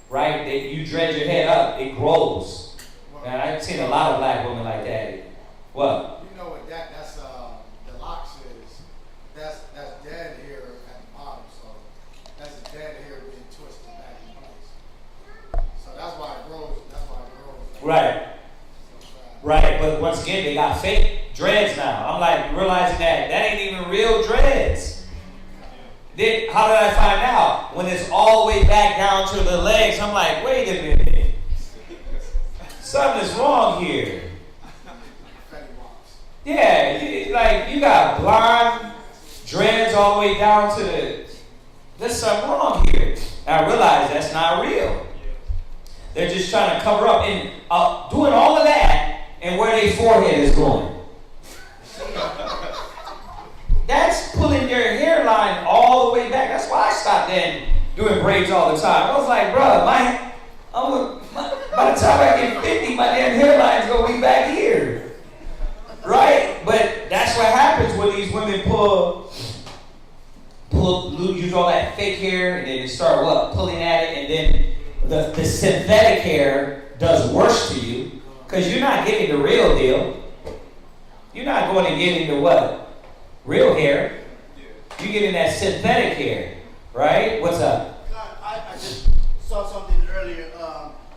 [SPEAKER 6] right? You dread your head up, it grows. And I've seen a lot of black women like that. What?
[SPEAKER 1] You know what that's the locks is. That's dead hair at the bottom, so that's dead hair being twisted back in place. So that's why it grows.
[SPEAKER 6] Right. Right, but once again, they got fake dreads now. I'm like realizing that ain't even real dreads. Then how did I find out? When it's all the way back down to the legs, I'm like, wait a minute. Something is wrong here. Yeah, you got blonde dreads all the way down to there's something wrong here. And I realize that's not real. They're just trying to cover up and doing all of that. And where their forehead is going. That's pulling your hairline all the way back. That's why I stopped then doing braids all the time. I was like, bro, by the time I get 50, my damn hairline's going to be back here. Right? But that's what happens when these women use all that fake hair, and then they start pulling at it, and then the synthetic hair does worse to you. Because you're not getting the real deal. You're not going to get into what? Real hair. You're getting that synthetic hair. Right? What's up?
[SPEAKER 7] I just
[SPEAKER 10] saw something earlier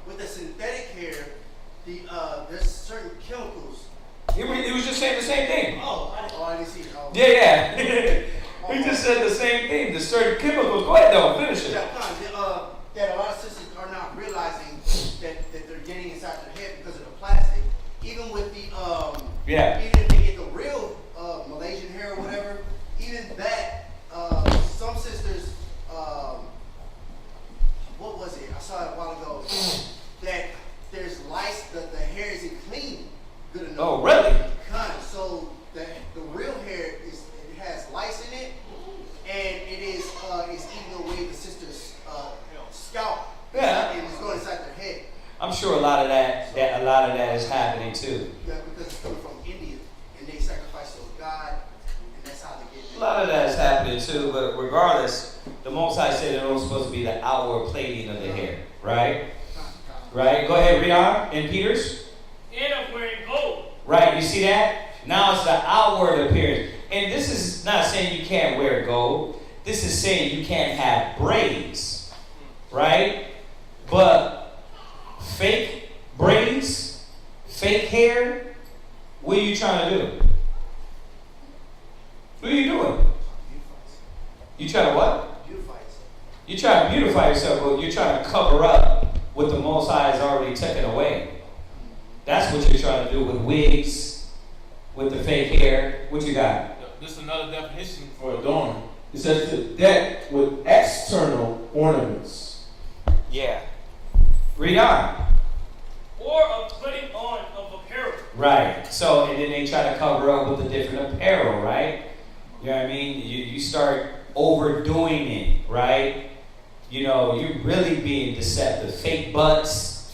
[SPEAKER 10] with the synthetic hair. There's certain chemicals.
[SPEAKER 6] He was just saying the same thing.
[SPEAKER 10] I didn't see it. Oh.
[SPEAKER 6] Yeah. He just said the same thing. The certain chemicals. Go ahead, though. Finish it.
[SPEAKER 10] That a lot of sisters are not realizing that they're getting inside their head because of the plastic. Even with the even if they get the real Malaysian hair or whatever, even that some sisters what was it? I saw it a while ago that there's lice. The hair isn't clean good enough.
[SPEAKER 6] Oh, really?
[SPEAKER 10] So the real hair has lice in it, and it is eating away the sister's scalp.
[SPEAKER 6] Yeah.
[SPEAKER 10] And it's going inside their head.
[SPEAKER 6] I'm sure a lot of that is happening too.
[SPEAKER 10] Yeah, because it's coming from India, and they sacrifice to God, and that's how they get it.
[SPEAKER 6] A lot of that is happening too, but regardless, the Most High said it was supposed to be the outward plating of the hair, right? Right? Go ahead, read on in Peter's.
[SPEAKER 8] And of wearing gold.
[SPEAKER 6] Right, you see that? Now it's the outward appearance. And this is not saying you can't wear gold. This is saying you can't have braids, right? But fake braids, fake hair, what are you trying to do? What are you doing? You trying to what?
[SPEAKER 10] Beautify yourself.
[SPEAKER 6] You trying to beautify yourself, but you're trying to cover up what the Most High has already taken away. That's what you're trying to do with wigs, with the fake hair. What you got?
[SPEAKER 9] This is another definition for adorn. It says to deck with external ornaments.
[SPEAKER 6] Yeah. Read on.
[SPEAKER 8] Or of putting on of apparel.
[SPEAKER 6] Right. So, and then they try to cover up with the different apparel, right? You know what I mean? You start overdoing it, right? You know, you're really being deceptive. Fake butts,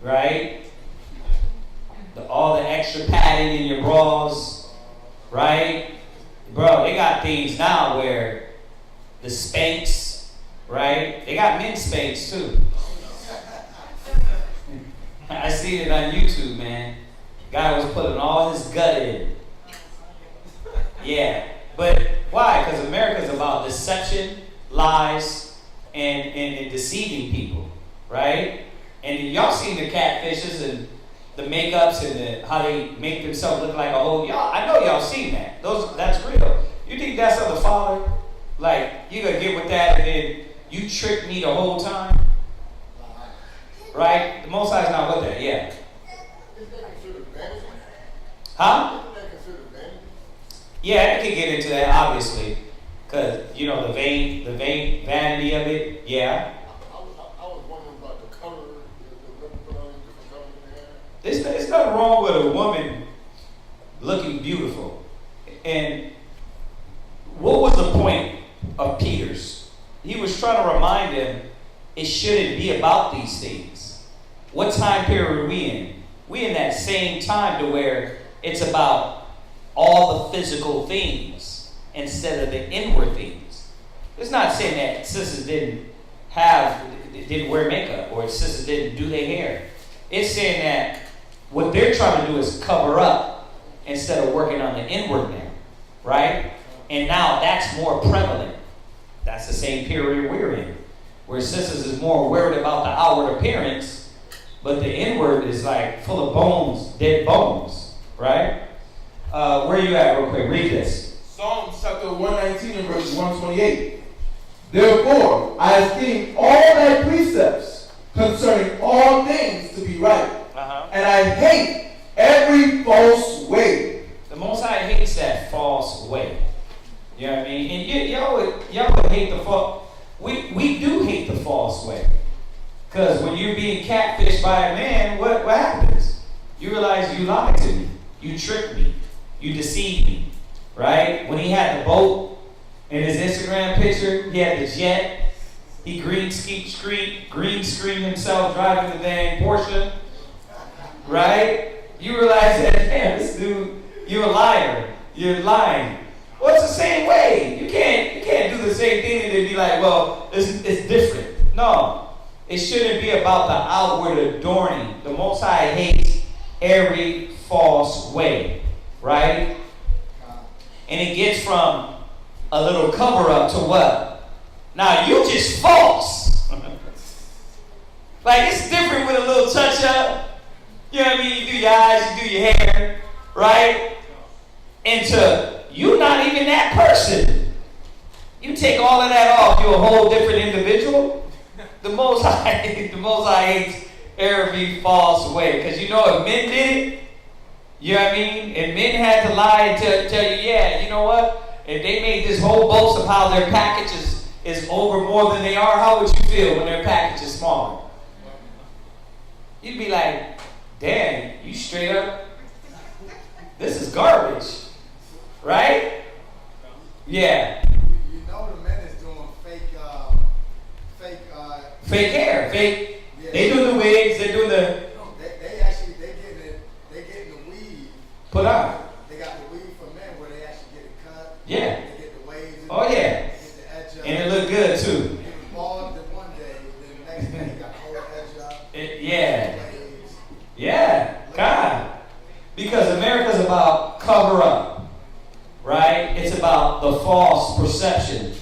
[SPEAKER 6] right? All the extra padding in your bras, right? Bro, they got things now where the Spanx, right? They got men's Spanx too. I seen it on YouTube, man. Guy was putting all his gut in. Yeah, but why? Because America's about deception, lies, and deceiving people, right? And y'all seen the catfishes and the makeups and how they make themselves look like a whole. Y'all, I know y'all seen that. That's real. You think that's of the Father? Like, you gonna get with that and then you tricked me the whole time? Right? The Most High is not with that, yeah.
[SPEAKER 7] Is that considered vanity?
[SPEAKER 6] Huh?
[SPEAKER 7] Isn't that considered vanity?
[SPEAKER 6] Yeah, it could get into that, obviously. Because, you know, the vain vanity of it, yeah.
[SPEAKER 7] I was wondering about the color, the women put on different colors in their hair.
[SPEAKER 6] There's nothing wrong with a woman looking beautiful. And what was the point of Peter's? He was trying to remind them it shouldn't be about these things. What time period are we in? We in that same time to where it's about all the physical things instead of the inward things. It's not saying that sisters didn't wear makeup or sisters didn't do their hair. It's saying that what they're trying to do is cover up instead of working on the inward man, right? And now that's more prevalent. That's the same period we're in, where sisters is more worried about the outward appearance, but the inward is like full of bones, dead bones, right? Where are you at real quick? Read this.
[SPEAKER 9] Psalms chapter 119 and verse 128. Therefore, I esteem all thy precepts concerning all things to be right, and I hate every false way.
[SPEAKER 6] The Most High hates that false way. You know what I mean? And y'all would hate the false. We do hate the false way. Because when you're being catfished by a man, what happens? You realize you lied to me. You tricked me. You deceived me. Right? When he had the boat in his Instagram picture, he had the jet. He green screen himself driving the dang Porsche. Right? You realize that, damn, this dude, you're a liar. You're lying. Well, it's the same way. You can't do the same thing and then be like, well, it's different. No. It shouldn't be about the outward adorning. The Most High hates every false way. Right? And it gets from a little cover up to what? Now you just false. Like, it's different with a little touch up. You know what I mean? You do your eyes, you do your hair, right? Into you're not even that person. You take all of that off, you're a whole different individual. The Most High hates every false way. Because you know, if men did it, you know what I mean? If men had to lie and tell you, yeah, you know what? If they made this whole boast of how their package is over more than they are, how would you feel when their package is smaller? You'd be like, damn, you straight up, this is garbage. Right? Yeah.
[SPEAKER 1] You know the men is doing fake
[SPEAKER 6] hair. Fake.
[SPEAKER 1] Yeah.
[SPEAKER 6] They do the wigs. They do the.
[SPEAKER 1] They getting the weave
[SPEAKER 6] put on.
[SPEAKER 1] They got the weave for men where they actually get it cut.
[SPEAKER 6] Yeah.
[SPEAKER 1] They get the waves.
[SPEAKER 6] Oh yeah.
[SPEAKER 1] They get the edge up.
[SPEAKER 6] And it look good too.
[SPEAKER 1] It was bald one day, then the next day they got the whole edge up.
[SPEAKER 6] Yeah. Yeah. God. Because America's about cover up, right? It's about the false perception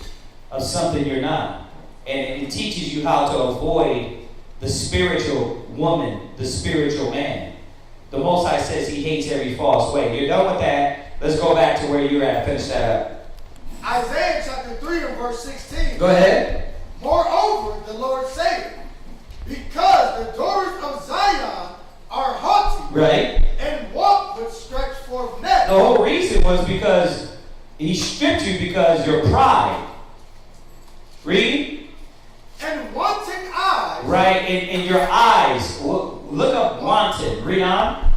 [SPEAKER 6] of something you're not. And it teaches you how to avoid the spiritual woman, the spiritual man. The Most High says he hates every false way. You're done with that. Let's go back to where you're at. Finish that up.
[SPEAKER 1] Isaiah chapter 3 and verse 16.
[SPEAKER 6] Go ahead.
[SPEAKER 1] Moreover, the Lord saith, because the daughters of Zion are haughty,
[SPEAKER 6] right,
[SPEAKER 1] and walk with stretched forth necks.
[SPEAKER 6] The whole reason was because he stripped you because your pride. Read.
[SPEAKER 1] And wanting eyes.
[SPEAKER 6] Right, in your eyes. Look up wanted. Read on.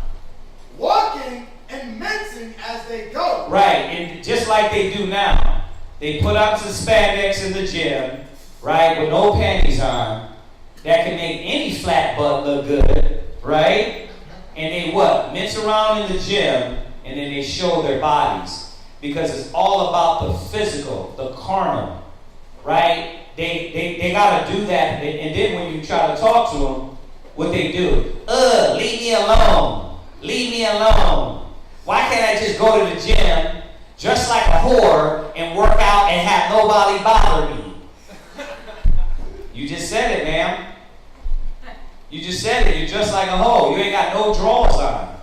[SPEAKER 1] Walking and mincing as they go.
[SPEAKER 6] Right, and just like they do now. They put on some spandex in the gym, right, with no panties on. That can make any flat butt look good, right? And they what? Mince around in the gym, and then they show their bodies. Because it's all about the physical, the carnal, right? They got to do that, and then when you try to talk to them, what they do? Leave me alone. Leave me alone. Why can't I just go to the gym, dress like a whore, and work out and have nobody bother me? You just said it, ma'am. You just said it. You're dressed like a hoe. You ain't got no drawers on.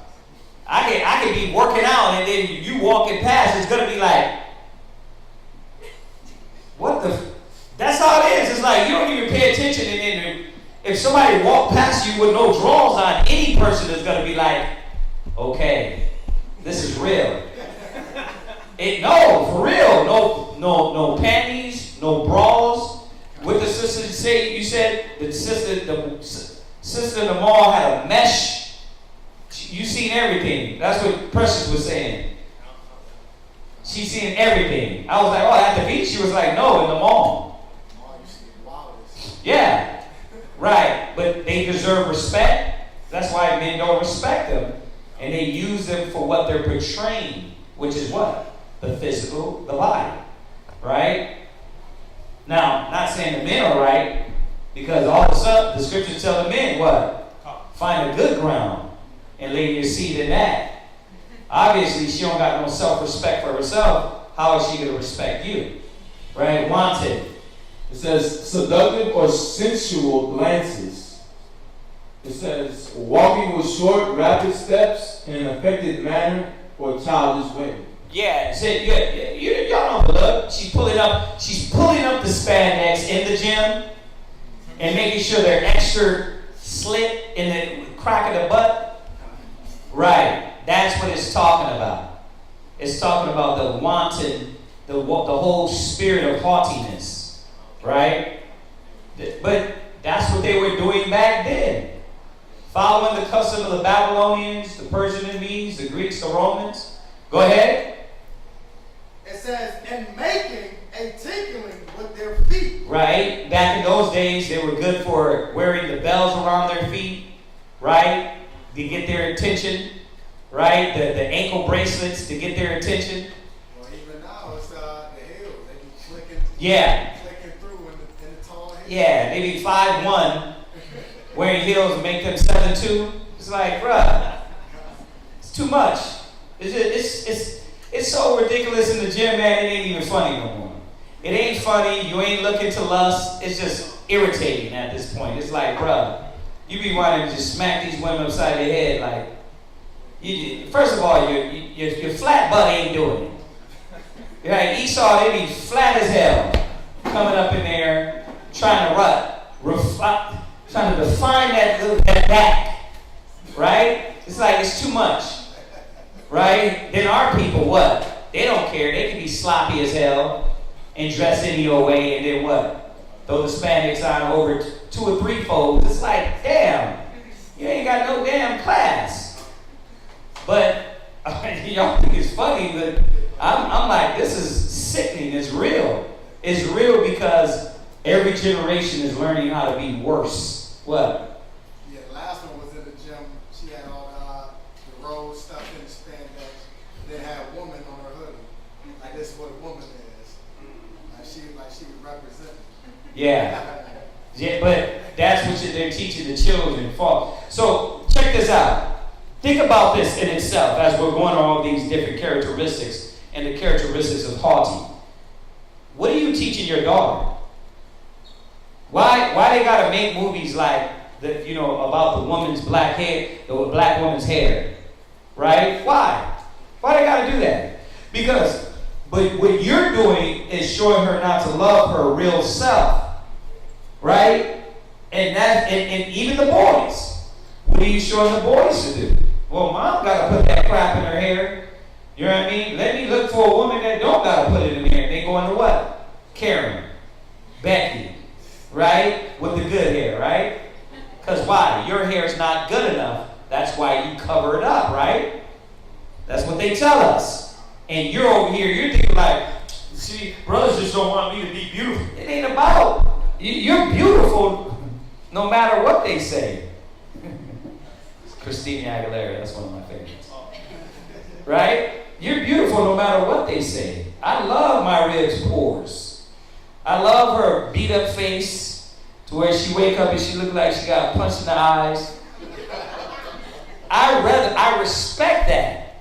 [SPEAKER 6] I could be working out, and then you walking past, it's going to be like, what the... That's how it is. It's like you don't even pay attention, and then if somebody walk past you with no drawers on, any person is going to be like, okay, this is real. No, for real. No panties, no bras. What the sister say? You said the sister in the mall had a mesh. You seen everything. That's what Precious was saying. She seen everything. I was like, oh, at the beach? She was like, no, in the mall. Yeah, right. But they deserve respect. That's why men don't respect them. And they use them for what they're portraying, which is what? The physical, the body. Right? Now, not saying the men are right, because all of a sudden the scriptures tell the men what? Find a good ground and lay your seed in that. Obviously, she don't got no self-respect for herself. How is she going to respect you? Right? Wanted.
[SPEAKER 9] It says seductive or sensual glances. It says walking with short, rapid steps in an affected manner or childish way.
[SPEAKER 6] Yeah, y'all know the look. She's pulling up the spandex in the gym and making sure they're extra slit in the crack of the butt. Right. That's what it's talking about. It's talking about the wanton, the whole spirit of haughtiness. Right? But that's what they were doing back then. Following the custom of the Babylonians, the Persian and Medes, the Greeks, the Romans. Go ahead.
[SPEAKER 1] It says, and making a tinkling with their feet.
[SPEAKER 6] Right? Back in those days, they were good for wearing the bells around their feet. Right? To get their attention. Right? The ankle bracelets to get their attention.
[SPEAKER 1] Well, even now, it's the heels. They be flicking.
[SPEAKER 6] Yeah. Yeah, they be 5'1", wearing heels and make them 7'2". It's like, bruh, it's too much. It's so ridiculous in the gym, man. It ain't even funny no more. It ain't funny. You ain't looking to lust. It's just irritating at this point. It's like, bruh, You be wanting to just smack these women upside their head like, first of all, your flat butt ain't doing it. Right? Esau, they be flat as hell, coming up in there, trying to trying to define that back. Right? It's like it's too much. Right? Then our people, what? They don't care. They can be sloppy as hell and dress any old way, and then what? Throw the spandex on over 2 or 3 folds. It's like, damn, you ain't got no damn class. But y'all think it's funny, but I'm like, this is sickening. It's real. It's real because every generation is learning how to be worse. What?
[SPEAKER 1] Yeah, the last one was in the gym. She had all the rolls stuff in the spandex. Then had a woman on her hoodie. Like, this is what a woman is. Like she was representing.
[SPEAKER 6] Yeah. Yeah, but that's what they're teaching the children. So check this out. Think about this in itself as we're going on all these different characteristics and the characteristics of haughty. What are you teaching your daughter? Why they gotta make movies like that, about the woman's black woman's hair? Right? Why they gotta do that? Because but what you're doing is showing her not to love her real self. Right? And even the boys. What are you showing the boys to do? Well, mom got to put that crap in her hair. You know what I mean? Let me look for a woman that don't got to put it in there. They go into what? Karen. Becky. Right? With the good hair, right? Because why? Your hair is not good enough. That's why you cover it up, right? That's what they tell us. And you're over here, you're thinking like, see, brothers just don't want me to be beautiful. It ain't about. You're beautiful no matter what they say. Christina Aguilera, that's one of my favorites. Right? You're beautiful no matter what they say. I love my ribs pores. I love her beat up face to where she wake up and she look like she got punched in the eyes. I respect that.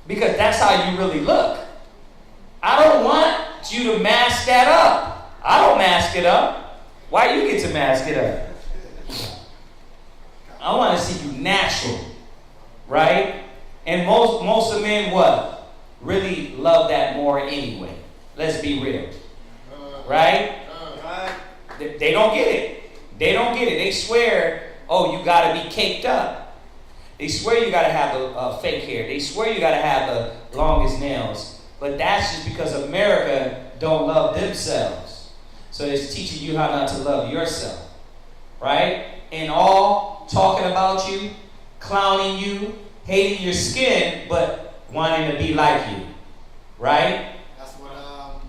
[SPEAKER 6] Because that's how you really look. I don't want you to mask that up. I don't mask it up. Why you get to mask it up? I want to see you natural, right? And most of men, what? Really love that more anyway. Let's be real, right? They don't get it. They don't get it. They swear, oh, you got to be caked up. They swear you got to have the fake hair. They swear you got to have the longest nails. But that's just because America don't love themselves. So it's teaching you how not to love yourself, right? And all talking about you, clowning you, hating your skin, but wanting to be like you, right?
[SPEAKER 1] That's what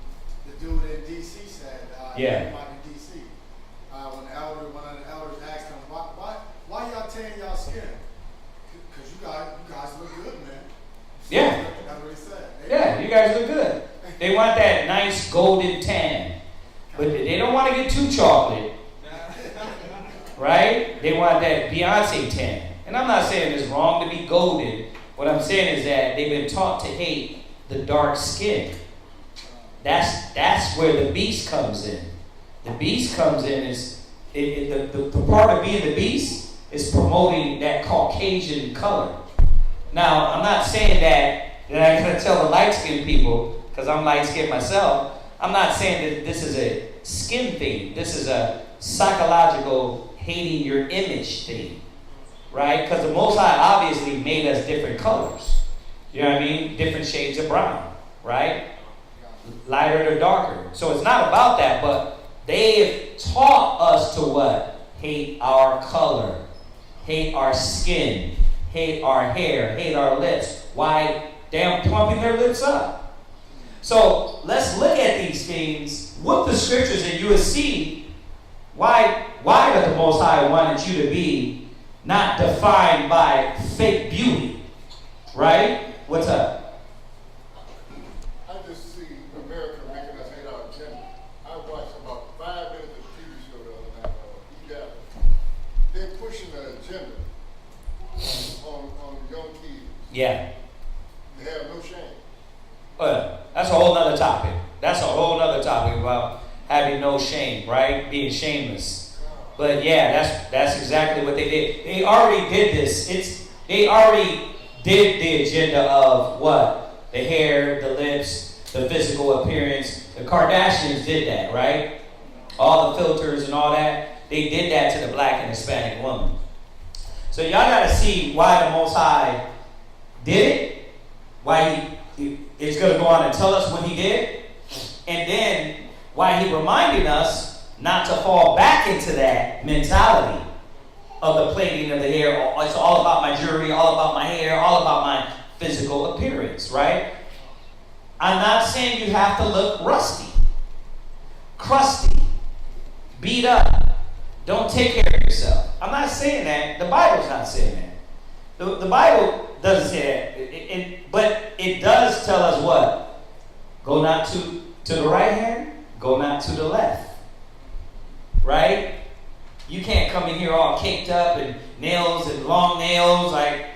[SPEAKER 1] the dude in D.C. said.
[SPEAKER 6] Yeah.
[SPEAKER 1] In D.C. When one of the elders asked him, why y'all tan y'all skin? Because you guys look good, man.
[SPEAKER 6] Yeah.
[SPEAKER 1] That's what he said.
[SPEAKER 6] Yeah, you guys look good. They want that nice golden tan. But they don't want to get too chocolate, right? They want that Beyonce tan. And I'm not saying it's wrong to be golden. What I'm saying is that they've been taught to hate the dark skin. That's where the beast comes in. The beast comes in is the part of being the beast is promoting that Caucasian color. Now, I'm not saying that I'm going to tell the light-skinned people, because I'm light-skinned myself, I'm not saying that this is a skin thing. This is a psychological hating your image thing, right? Because the Most High obviously made us different colors. You know what I mean? Different shades of brown, right? Lighter or darker. So it's not about that, but they've taught us to what? Hate our color, hate our skin, hate our hair, hate our lips. Why? Damn, plumping their lips up. So let's look at these things with the scriptures, and you will see why does the Most High wanted you to be not defined by fake beauty, right? What's up?
[SPEAKER 7] I just see America making us hate our gender. I watched about 5 minutes of TV show the other night. They're pushing an agenda on young kids.
[SPEAKER 6] Yeah.
[SPEAKER 7] They have no shame.
[SPEAKER 6] That's a whole nother topic. That's a whole nother topic about having no shame, right? Being shameless. But yeah, that's exactly what they did. They already did this. They already did the agenda of what? The hair, the lips, the physical appearance. The Kardashians did that, right? All the filters and all that. They did that to the black and Hispanic woman. So y'all got to see why the Most High did it. Why he is going to go on and tell us what he did. And then why he reminded us not to fall back into that mentality of the plaiting of the hair. It's all about my jewelry, all about my hair, all about my physical appearance, right? I'm not saying you have to look rusty, crusty, beat up. Don't take care of yourself. I'm not saying that. The Bible's not saying that. The Bible doesn't say that. But it does tell us what? Go not to the right hand, go not to the left. Right? You can't come in here all caked up and nails and long nails like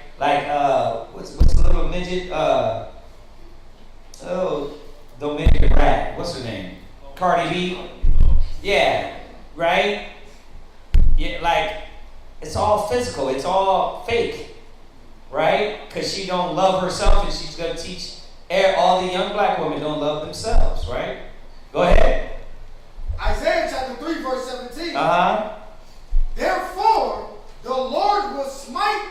[SPEAKER 6] what's the little midget? Dominican rat. What's her name? Cardi B. Yeah, right? Yeah, like it's all physical. It's all fake, right? Because she don't love herself, and she's gonna teach all the young black women don't love themselves, right? Go ahead.
[SPEAKER 1] Isaiah chapter 3, verse 17. Therefore, the Lord will smite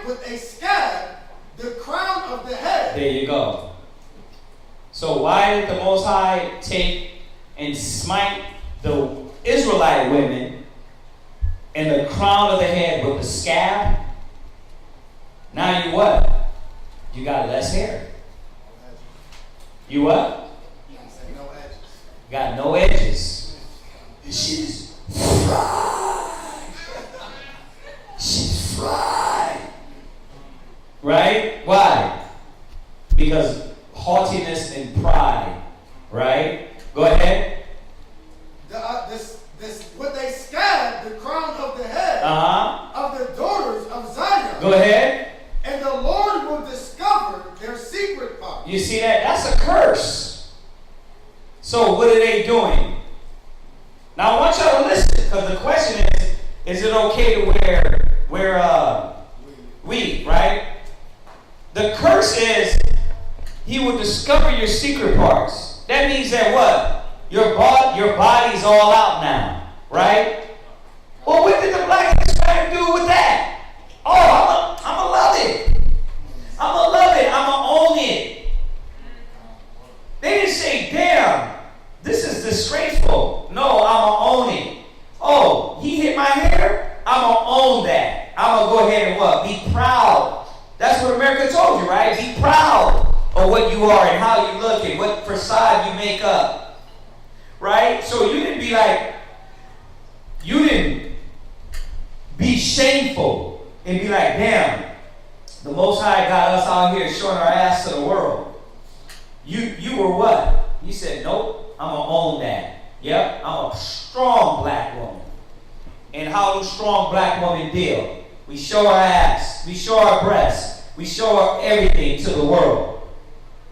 [SPEAKER 1] with a scab the crown of the head.
[SPEAKER 6] There you go. So why did the Most High take and smite the Israelite women in the crown of the head with the scab? Now you what? You got less hair. You what? Got no edges. She's fried. She's fried. Right? Why? Because haughtiness and pride. Right? Go ahead.
[SPEAKER 1] What they scabbed the crown of the head of the daughters of Zion.
[SPEAKER 6] Go ahead.
[SPEAKER 1] And the Lord will discover their secret parts.
[SPEAKER 6] You see that? That's a curse. So what are they doing? Now I want y'all to listen, because the question is it okay to wear weave, right? The curse is he will discover your secret parts. That means that what? Your body's all out now, right? Well, what did the black and Hispanic do with that? Oh, I'm gonna love it. I'm gonna love it. I'm gonna own it. They didn't say, damn, this is disgraceful. No, I'm gonna own it. Oh, he hit my hair? I'm gonna own that. I'm gonna go ahead and what? Be proud. That's what America told you, right? Be proud of what you are and how you look and what facade you make up. Right? So you didn't be shameful and be like, damn, the Most High got us out here showing our ass to the world. You were what? You said, nope, I'm going to own that. Yep, I'm a strong black woman. And how do strong black women deal? We show our ass. We show our breasts. We show our everything to the world.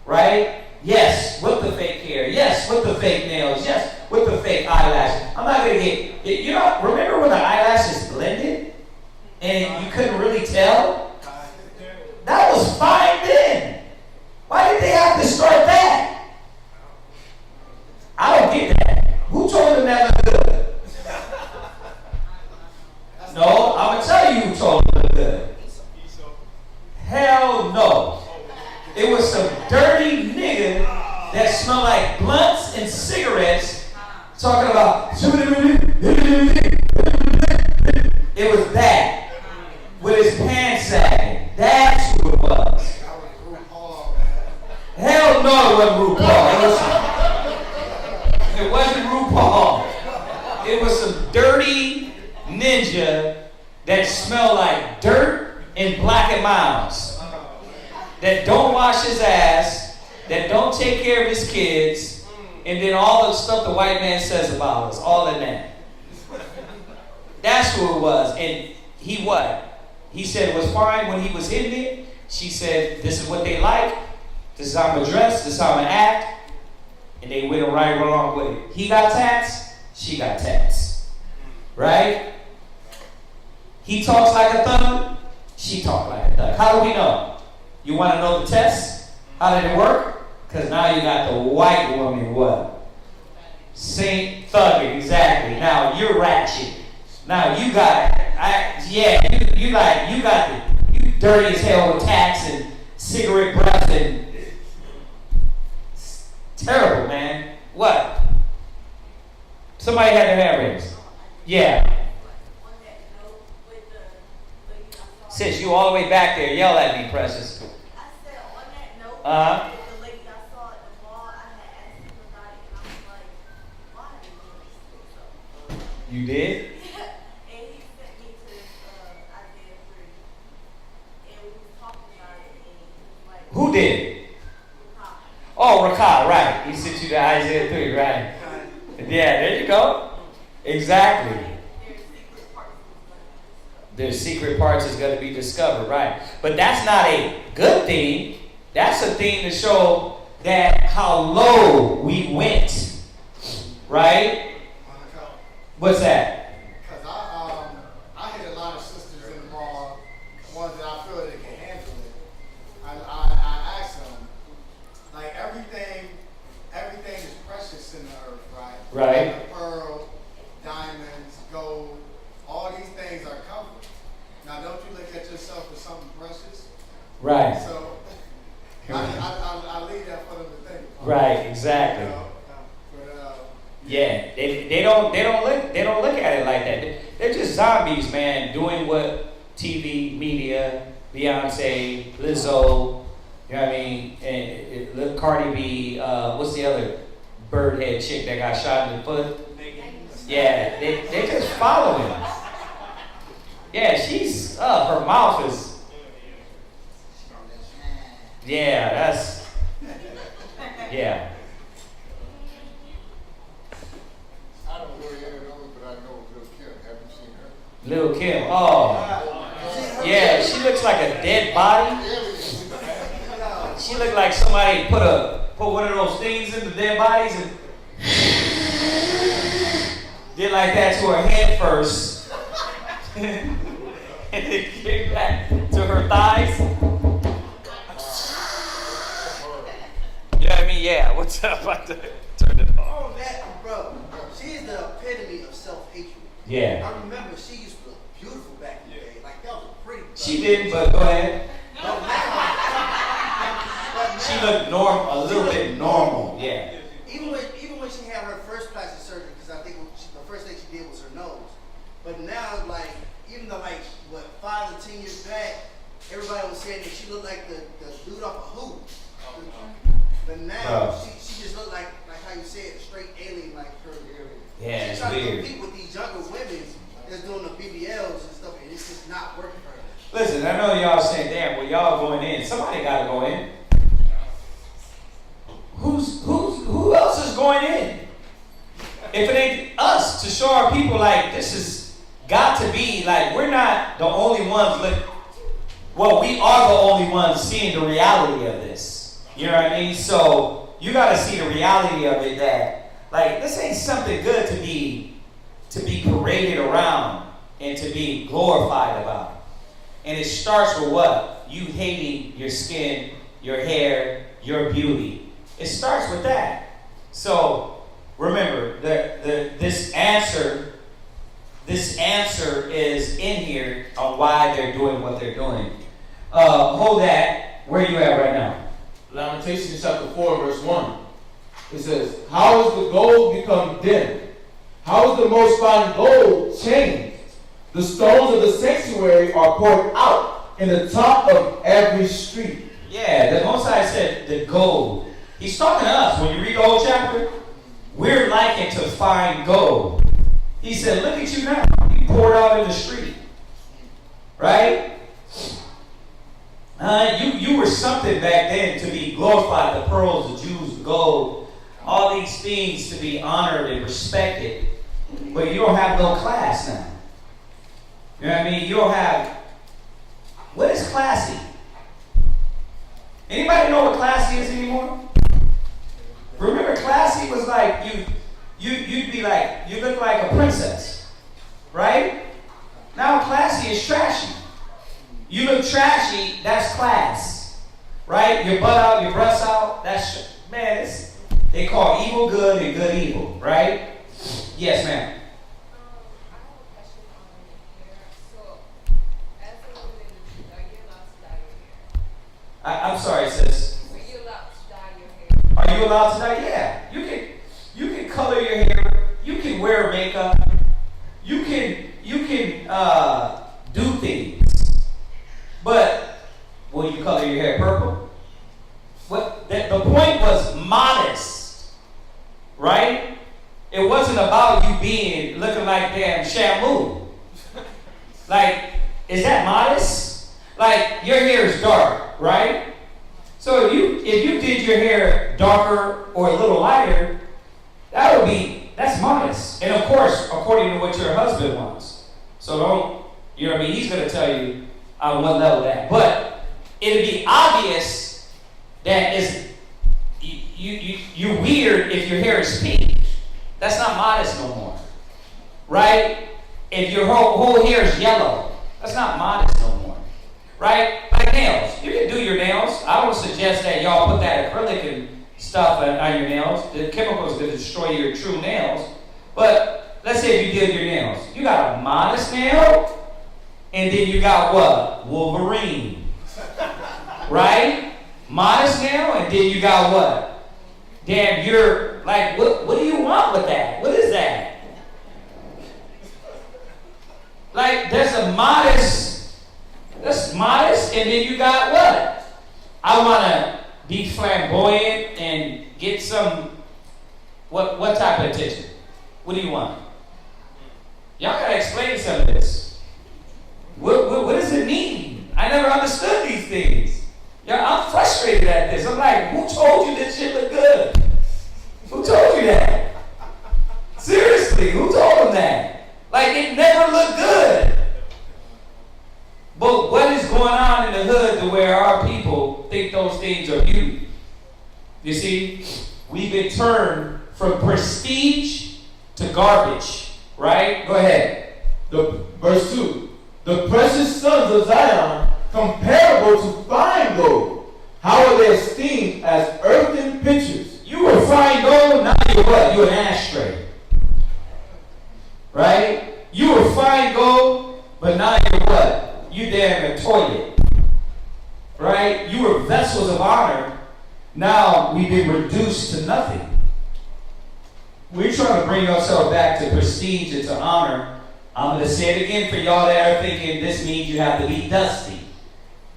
[SPEAKER 6] Right? Yes, with the fake hair. Yes, with the fake nails. Yes, with the fake eyelashes. I'm not going to get... remember when the eyelashes blended? And you couldn't really tell? That was fine then. Why did they have to start that? I don't get that. Who told them that looked good? No, I'm going to tell you who told them it looked good. Hell no. It was some dirty nigga that smelled like blunts and cigarettes talking about it was that with his pants sagging. That's who it was. Hell no, it wasn't RuPaul. It wasn't RuPaul. It was some dirty ninja that smelled like dirt and Black and Miles. That don't wash his ass, that don't take care of his kids, and then all the stuff the white man says about us, all in that. That's who it was. And he what? He said it was fine when he was hitting it. She said, this is what they like. This is how I'm going to dress. This is how I'm going to act. And they went right along with it. He got tats. She got tats. right? He talks like a thug, she talks like a thug. How do we know? You want to know the test? How did it work? Because now you got the white woman what? Saint thugging, exactly. Now you're ratchet. Now you got, you dirty as hell with tats and cigarette breath and it's terrible, man. What? Somebody had their hand raised. Yeah. Sis, you all the way back there. Yell at me, precious.
[SPEAKER 3] I said on that note,
[SPEAKER 6] Uh-huh.
[SPEAKER 3] the lady I saw at the mall, I had asked him about it, and I was like, why are you doing this?
[SPEAKER 6] You did?
[SPEAKER 3] And he sent me to Isaiah 3, and we was talking about it, and he was like,
[SPEAKER 6] Who did?
[SPEAKER 3] "Huh."
[SPEAKER 6] Oh, Rakah, right. He sent you to Isaiah 3, right? Yeah, there you go. Exactly. There's secret parts is going to be discovered, right? But that's not a good thing. That's a thing to show that how low we went, right? What's that?
[SPEAKER 1] Because I hit a lot of sisters in the mall, ones that I feel they can handle it. I asked them, like everything is precious in the earth, right?
[SPEAKER 6] Right.
[SPEAKER 1] Like pearl, diamonds, gold, all these things are comfort. Now, don't you look at yourself as something precious?
[SPEAKER 6] Right.
[SPEAKER 1] So, I leave that for them to think.
[SPEAKER 6] Right. Exactly.
[SPEAKER 1] You know? But,
[SPEAKER 6] Yeah. They don't look at it like that. They're just zombies, man, doing what TV, media, Beyonce, Lizzo, you know what I mean, and Cardi B. What's the other birdhead chick that got shot in the foot? Yeah. They just following. Yeah, she's her mouth is. Yeah, that's. Yeah.
[SPEAKER 7] I don't know any of those, but I know Lil Kim. Have you seen her?
[SPEAKER 6] Lil' Kim. Oh. Yeah, she looks like a dead body. She looked like somebody put one of those things in the dead bodies and did like that to her head first. And then came back to her thighs. You know what I mean? Yeah. What's up? I turned it off.
[SPEAKER 10] Oh, that, bro. She is the epitome of self-hatred.
[SPEAKER 6] Yeah.
[SPEAKER 10] I remember she used to look beautiful back in the day. Like, that was a pretty.
[SPEAKER 6] She didn't, but go ahead.
[SPEAKER 10] No, now.
[SPEAKER 6] She looked a little bit normal. Yeah.
[SPEAKER 10] Even when she had her first plastic surgery, because I think the first thing she did was her nose. But now, like, even though, like, 5 to 10 years back, everybody was saying that she looked like the dude off a Who. But now, she just looked like how you said, a straight alien, like her.
[SPEAKER 6] Yeah,
[SPEAKER 10] She's
[SPEAKER 6] it's
[SPEAKER 10] trying
[SPEAKER 6] weird.
[SPEAKER 10] to compete with these younger women that's doing the BBLs and stuff, and it's just not working for her.
[SPEAKER 6] Listen, I know y'all saying, damn, well, y'all going in. Somebody got to go in. Who else is going in? If it ain't us to show our people, like, this has got to be, like, we're not the only ones, we are the only ones seeing the reality of this. You know what I mean? So, you got to see the reality of it that, like, this ain't something good to be paraded around and to be glorified about. And it starts with what? You hating your skin, your hair, your beauty. It starts with that. So remember, this answer is in here on why they're doing what they're doing. Hold that. Where are you at right now?
[SPEAKER 9] Lamentations chapter 4, verse 1. It says, how has the gold become dim? How is the most fine gold changed? The stones of the sanctuary are poured out in the top of every street.
[SPEAKER 6] Yeah, the Most High said the gold. He's talking to us. When you read the whole chapter, we're likened to fine gold. He said, look at you now. You poured out in the street. Right? You were something back then to be glorified. The pearls, the jewels, the gold, all these things to be honored and respected. But you don't have no class now. You know what I mean? You don't have... What is classy? Anybody know what classy is anymore? Remember, classy was like you'd be like, you look like a princess. right? Now classy is trashy. You look trashy, that's class, right? Your butt out, your breasts out, that's, man, they call evil good and good evil, right? Yes, ma'am.
[SPEAKER 3] I have a question on your hair. So, as a woman, are you allowed to dye your hair?
[SPEAKER 6] I'm sorry, sis.
[SPEAKER 3] Are you allowed to dye your hair?
[SPEAKER 6] Are you allowed to dye? Yeah. You can color your hair. You can wear makeup. You can do things. But will you color your hair purple? The point was modest, right? It wasn't about you looking like damn Shamu. Like, is that modest? Like, your hair is dark, right? So if you did your hair darker or a little lighter, that's modest. And of course, according to what your husband wants. So don't, you know what I mean? He's going to tell you on what level that. But it'd be obvious that you're weird if your hair is pink. That's not modest no more. Right? If your whole hair is yellow, that's not modest no more. Right? Like nails. You can do your nails. I don't suggest that y'all put that acrylic and stuff on your nails. The chemicals could destroy your true nails. But let's say if you did your nails. You got a modest nail, and then you got what? Wolverine. Right? Modest nail, and then you got what? Damn, you're like, what do you want with that? What is that? Like, that's modest, and then you got what? I want to be flamboyant and get some, what type of attention? What do you want? Y'all got to explain some of this. What does it mean? I never understood these things. I'm frustrated at this. I'm like, who told you this shit look good? Who told you that? Seriously, who told them that? Like, it never looked good. But what is going on in the hood to where our people think those things are beauty? You see, we've been turned from prestige to garbage, right? Go ahead.
[SPEAKER 9] Verse 2. The precious sons of Zion, comparable to fine gold, how are they esteemed as earthen pitchers?
[SPEAKER 6] You were fine gold, now you're what? You're an ashtray. Right? You were fine gold, but now you're what? You damn a toilet. Right? You were vessels of honor. Now we've been reduced to nothing. We're trying to bring ourselves back to prestige and to honor. I'm going to say it again for y'all that are thinking this means you have to be dusty.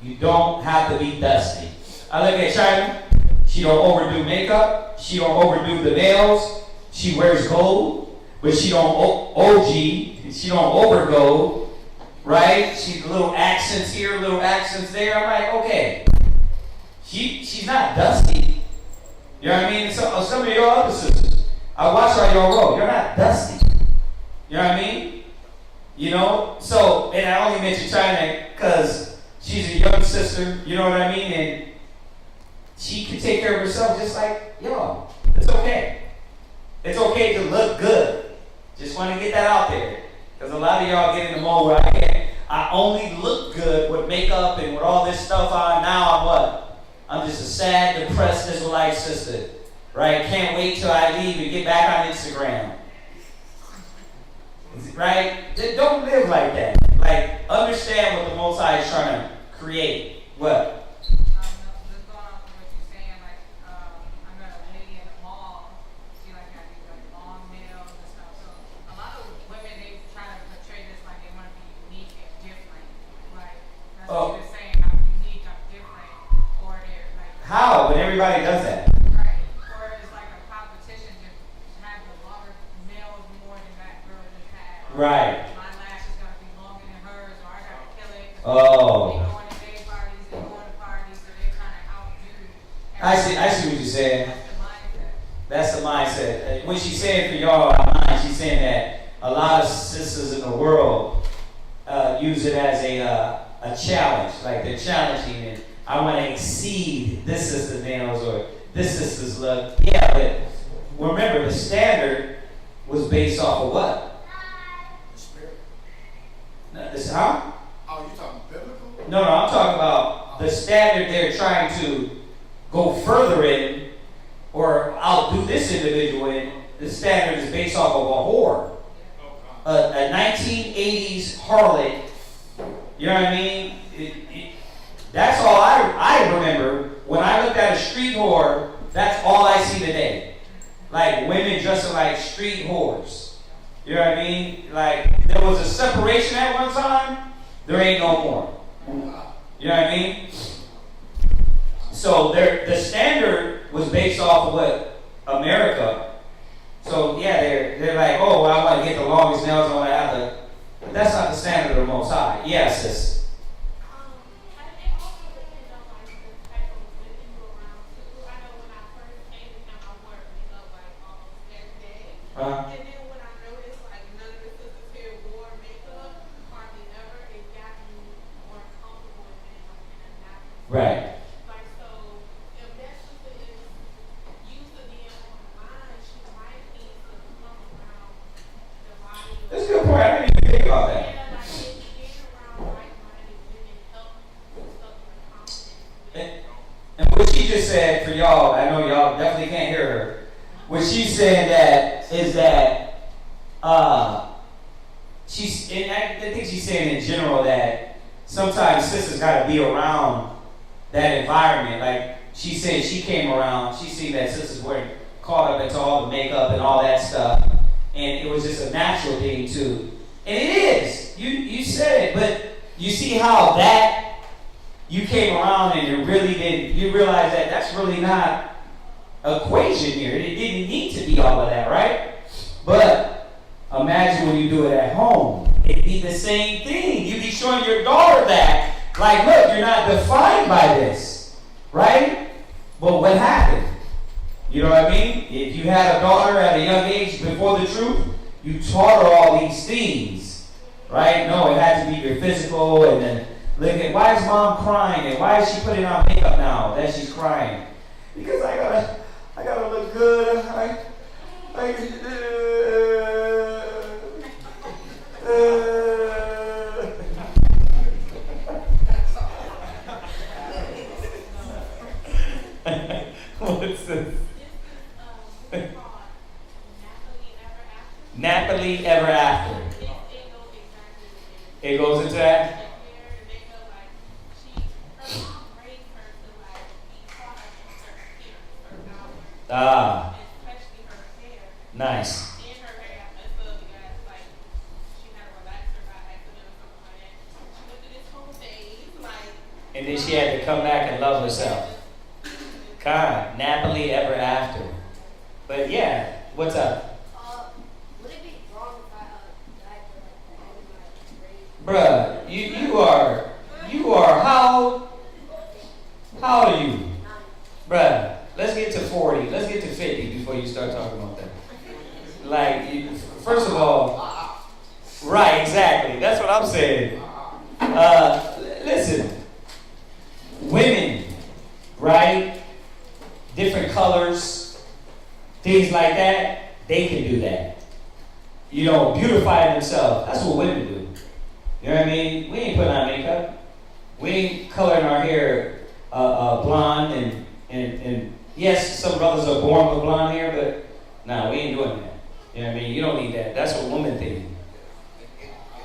[SPEAKER 6] You don't have to be dusty. I look at China. She don't overdo makeup. She don't overdo the nails. She wears gold, but she don't OG. She don't overgo, right? She's little accents here, little accents there. I'm like, okay, she's not dusty. You know what I mean? So, some of your other sisters, I watch how y'all roll. You're not dusty. You know what I mean? You know. So, and I only mention China because she's a young sister. You know what I mean? And she can take care of herself just like y'all. It's okay. It's okay to look good. Just want to get that out there. Because a lot of y'all get in the mode where I only look good with makeup and with all this stuff on. Now I'm what? I'm just a sad, depressed Israelite sister. Right? Can't wait till I leave and get back on Instagram. Right? Don't live like that. Like, understand what the Most High is trying to create. What? Oh. Saying I'm unique, I'm different, or they're like. How? But everybody does that. Right. Or it's like a competition to have the longer nails more than that girl just had. Right. My lash is gonna be longer than hers, or I gotta kill it. Oh. They go on to day parties, they go on to parties, so they kind of outdo. I see what you're saying. That's the mindset. When she's saying for y'all online, she's saying that a lot of sisters in the world use it as a challenge, like they're challenging it. I want to exceed this sister's nails or this sister's look. Yeah, but remember the standard was based off of what? huh?
[SPEAKER 1] Oh, you talking biblical?
[SPEAKER 6] No, I'm talking about the standard they're trying to go further in or outdo this individual in. The standard is based off of a whore. A 1980s harlot. You know what I mean? That's all I remember. When I looked at a street whore, that's all I see today. Like women dressing like street whores. You know what I mean? Like there was a separation at one time, there ain't no more. You know what I mean? So the standard was based off of what America. So yeah, they're like, oh, well, I want to get the longest nails, I want to have the. But that's not the standard of the Most High. Yes, sis.
[SPEAKER 3] And then when I noticed like none of the sisters here wore makeup, hardly ever, it got me more comfortable in a natural.
[SPEAKER 6] Right.
[SPEAKER 3] Like so, if that sister is used to being online, she might need to come around the body.
[SPEAKER 6] That's a good point. I didn't even think about that.
[SPEAKER 3] Yeah, like being around like-minded women help boost up your confidence.
[SPEAKER 6] And what she just said for y'all, I know y'all definitely can't hear her. What she's saying that is that she's, and I think she's saying in general that sometimes sisters got to be around that environment. Like she said, she came around, she seen that sisters were caught up into all the makeup and all that stuff, and it was just a natural thing too. And it is. You said it, but you see how that you came around and it really didn't. You realize that that's really not equation here. It didn't need to be all of that, right? But imagine when you do it at home. It'd be the same thing. You'd be showing your daughter that. Like, look, you're not defined by this, right? But what happened? You know what I mean? If you had a daughter at a young age before the truth, you taught her all these things, right? No, it had to be your physical, and then look at, why is mom crying? And why is she putting on makeup now that she's crying? Because I gotta look good. What's this? Nappily ever after. It goes into that? Ah. Nice. And then she had to come back and love herself. God, nappily ever after. But yeah, what's up?
[SPEAKER 3] Would it be wrong if I died for like
[SPEAKER 6] Bruh, you are how old are you? Bruh, let's get to 40. Let's get to 50 before you start talking about that. Like, first of all, right, exactly. That's what I'm saying. Listen, women, right? Different colors, things like that, they can do that. You know, beautify themselves. That's what women do. You know what I mean? We ain't putting on makeup. We ain't coloring our hair blonde and yes, some brothers are born with blonde hair, but nah, we ain't doing that. You know what I mean? You don't need that. That's a woman thing.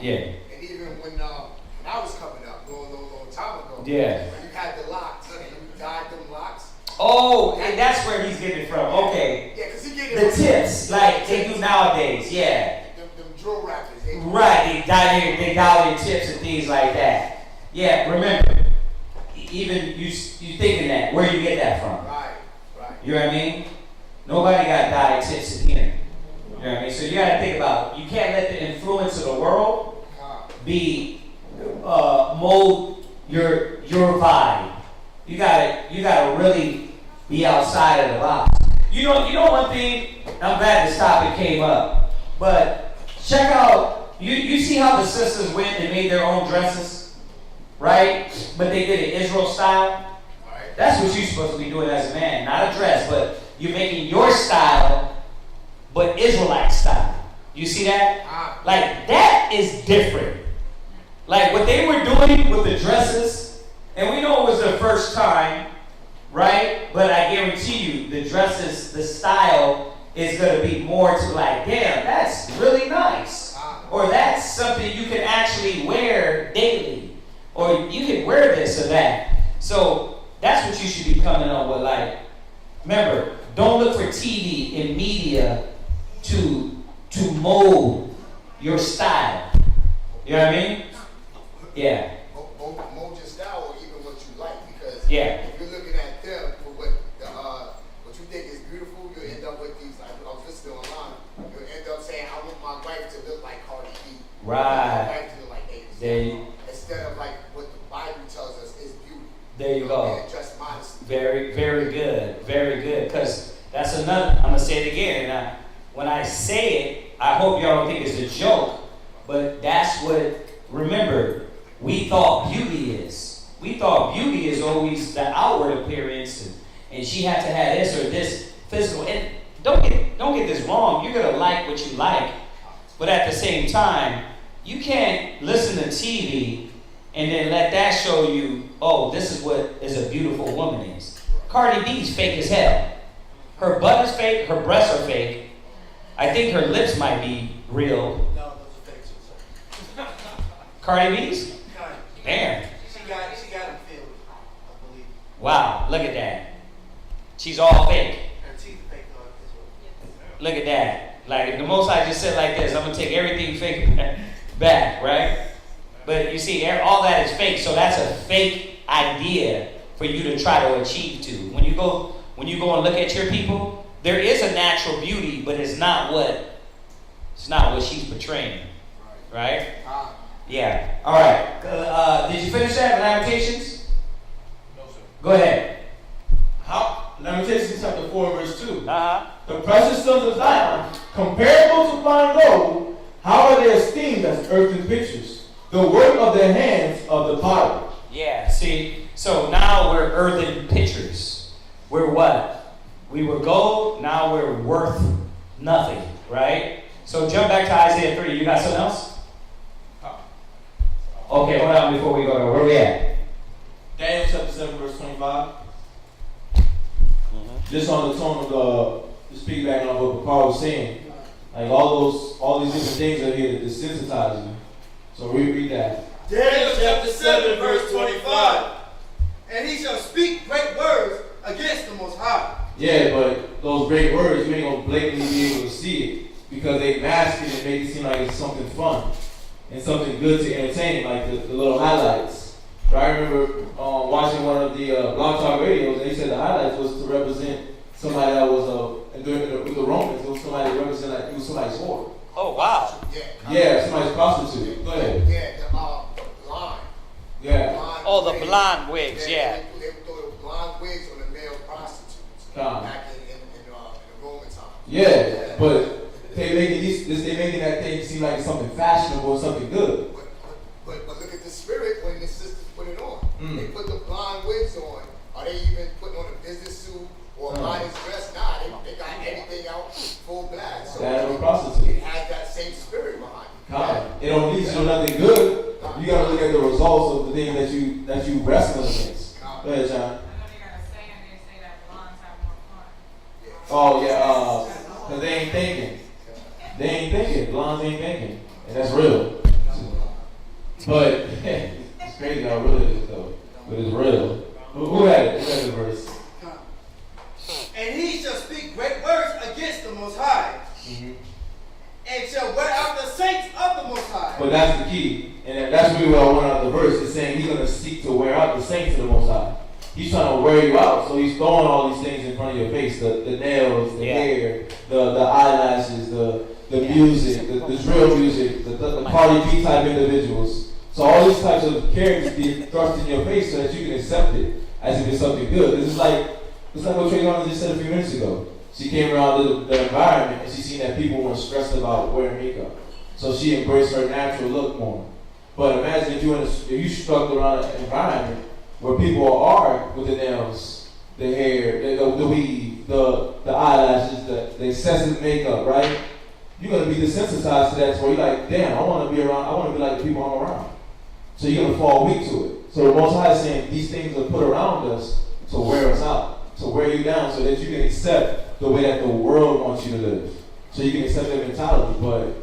[SPEAKER 6] Yeah.
[SPEAKER 1] And even when I was coming up, a long time ago,
[SPEAKER 6] yeah.
[SPEAKER 1] When you had the locks, you dyed them locks.
[SPEAKER 6] Oh, and that's where he's getting it from. Okay.
[SPEAKER 1] Yeah, because he getting
[SPEAKER 6] the tips, like they do nowadays. Yeah.
[SPEAKER 1] Them drill rappers.
[SPEAKER 6] Right. They dye their tips and things like that. Yeah. Remember, even you thinking that, where you get that from?
[SPEAKER 1] Right.
[SPEAKER 6] You know what I mean? Nobody got dyed tips in here. You know what I mean? So you got to think about, you can't let the influence of the world be mold your vibe. You gotta really be outside of the box. You know one thing. I'm glad this topic came up, but check out. You see how the sisters went and made their own dresses, right? But they did it Israel style. That's what you're supposed to be doing as a man, not a dress, but you're making your style, but Israelite style. You see that? Like that is different. Like what they were doing with the dresses, and we know it was their first time, right? But I guarantee you, the dresses, the style is going to be more to like, damn, that's really nice. Or that's something you can actually wear daily. Or you can wear this or that. So that's what you should be coming up with. Like, remember, don't look for TV and media to mold your style. You know what I mean? Yeah.
[SPEAKER 7] Mold your style or even what you like, because
[SPEAKER 6] Yeah.
[SPEAKER 7] if you're looking at them for what you think is beautiful, you'll end up with these, like I was listening online, you'll end up saying, I want my wife to look like Cardi B.
[SPEAKER 6] Right.
[SPEAKER 7] My wife to look like
[SPEAKER 6] There
[SPEAKER 7] instead of like what the Bible tells us is beauty.
[SPEAKER 6] There you go.
[SPEAKER 7] And just modesty.
[SPEAKER 6] Very, very good. Very good. Because that's another, I'm going to say it again. And when I say it, I hope y'all don't think it's a joke, but that's what, remember, we thought beauty is. We thought beauty is always the outward appearance, and she had to have this or this physical. And don't get this wrong. You're going to like what you like, but at the same time, you can't listen to TV and then let that show you, oh, this is what is a beautiful woman is. Cardi B's fake as hell. Her butt is fake, her breasts are fake. I think her lips might be real.
[SPEAKER 10] No, those are fake too, sir.
[SPEAKER 6] Cardi B's?
[SPEAKER 10] Cardi.
[SPEAKER 6] Damn.
[SPEAKER 10] She got them filled, I believe.
[SPEAKER 6] Wow, look at that. She's all fake.
[SPEAKER 10] Her teeth are fake though as well.
[SPEAKER 6] Look at that. Like if the Most High just said like this, I'm gonna take everything fake back, right? But you see, all that is fake, so that's a fake idea for you to try to achieve to. When you go and look at your people, there is a natural beauty, but it's not what she's portraying, right? Yeah. All right. Did you finish that? Lamentations?
[SPEAKER 9] No, sir.
[SPEAKER 6] Go ahead.
[SPEAKER 9] Lamentations chapter 4, verse 2.
[SPEAKER 2] Uh-huh.
[SPEAKER 9] The precious stones of Zion, comparable to fine gold, how are they esteemed as earthen pictures, the work of the hands of the potter?
[SPEAKER 6] Yeah, see, so now we're earthen pitchers. We're what? We were gold, now we're worth nothing, right? So jump back to Isaiah 3. You got something else? Okay, hold on before we go there. Where we at?
[SPEAKER 9] Daniel chapter 7, verse 25. Just on the tone of just piggybacking on what Paul was saying. Like all these different things are here to desensitize you. So read that.
[SPEAKER 4] Daniel chapter 7, verse 25.
[SPEAKER 10] And he shall speak great words against the Most High.
[SPEAKER 9] Yeah, but those great words, you ain't gonna blatantly be able to see it because they mask it and make it seem like it's something fun and something good to entertain, like the little highlights. Right? I remember watching one of the Blog Talk radios, and they said the highlights was to represent somebody that was with the Romans. It was somebody that represented like it was somebody's whore.
[SPEAKER 2] Oh, wow.
[SPEAKER 9] Yeah, somebody's prostitute. Go ahead.
[SPEAKER 7] Yeah, the blonde.
[SPEAKER 9] Yeah.
[SPEAKER 2] Oh, the blonde wigs, yeah.
[SPEAKER 7] They would throw the blonde wigs on the male prostitutes back in the Roman time.
[SPEAKER 9] Yeah, but they making that thing seem like something fashionable or something good.
[SPEAKER 7] But look at the spirit when the sisters put it on. They put the blonde wigs on. Are they even putting on a business suit or a modest dress? Nah, they got everything out full blast. So
[SPEAKER 9] That prostitute.
[SPEAKER 7] it has that same spirit behind it.
[SPEAKER 9] God, it don't lead you to nothing good. You gotta look at the results of the thing that you wrestling against. Go ahead, John.
[SPEAKER 3] I know they got a saying, they say that blondes have more fun.
[SPEAKER 9] Oh yeah, cause they ain't thinking. They ain't thinking. Blondes ain't thinking, and that's real. But it's crazy how real it is though. But it's real. Who had it? Who had the verse?
[SPEAKER 10] And he shall speak great words against the Most High, and shall wear out the saints of the Most High.
[SPEAKER 9] But that's the key, and that's really what I want out of the verse. It's saying he's gonna seek to wear out the saints of the Most High. He's trying to wear you out, so he's throwing all these things in front of your face: the nails, the hair, the eyelashes, the music, the drill music, the Cardi B type individuals. So all these types of characters be thrust in your face so that you can accept it as if it's something good. This is like what Trayvon just said a few minutes ago. She came around the environment and she seen that people weren't stressed about wearing makeup. So she embraced her natural look more. But imagine if you struck around an environment where people are with the nails, the hair, the weave, the eyelashes, the excessive makeup, right? You're gonna be desensitized to that, so you're like, damn, I wanna be like the people I'm around. So you're going to fall weak to it. So the Most High is saying these things are put around us to wear us out, to wear you down so that you can accept the way that the world wants you to live. So you can accept their mentality. But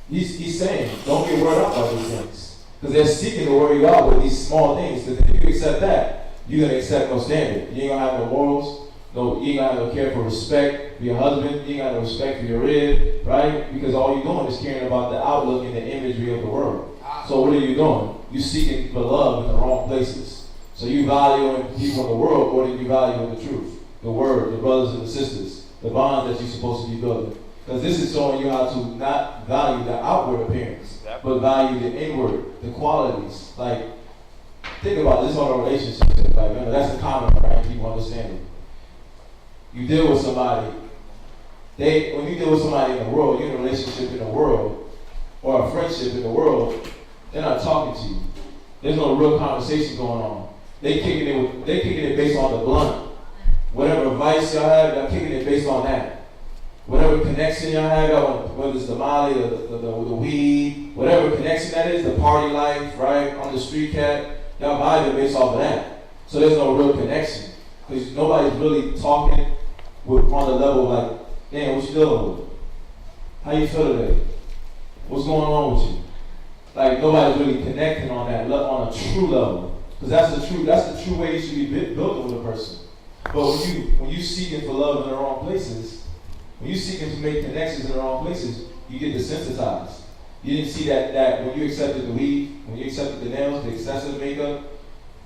[SPEAKER 9] he's saying, don't get worried out by these things. Because they're seeking to wear you out with these small things. Because if you accept that, you're going to accept no standard. You ain't going to have no morals. No, you ain't got no care for respect for your husband. You ain't got no respect for your rib, right? Because all you're doing is caring about the outlook and the imagery of the world. So what are you doing? You're seeking for love in the wrong places. So you valuing people in the world more than you value in the truth, the word, the brothers and the sisters, the bonds that you're supposed to be building. Because this is showing you how to not value the outward appearance, but value the inward, the qualities. Like, think about this on a relationship. Like, remember, that's the common one, right? People understand it. You deal with somebody, when you deal with somebody in the world, you're in a relationship in the world, or a friendship in the world, they're not talking to you. There's no real conversation going on. They kicking it based on the blunt. Whatever advice y'all have, y'all kicking it based on that. Whatever connection y'all have, whether it's the molly, the weed, whatever connection that is, the party life, right, on the street cat, y'all vibe it based off of that. So there's no real connection. Because nobody's really talking on the level of like, damn, what you dealing with? How you feel today? What's going on with you? Like, nobody's really connecting on that on a true level. Because that's the true way you should be building with a person. But when you seeking for love in the wrong places, when you seeking to make connections in the wrong places, you get desensitized. You didn't see that when you accepted the weed, when you accepted the nails, the excessive makeup,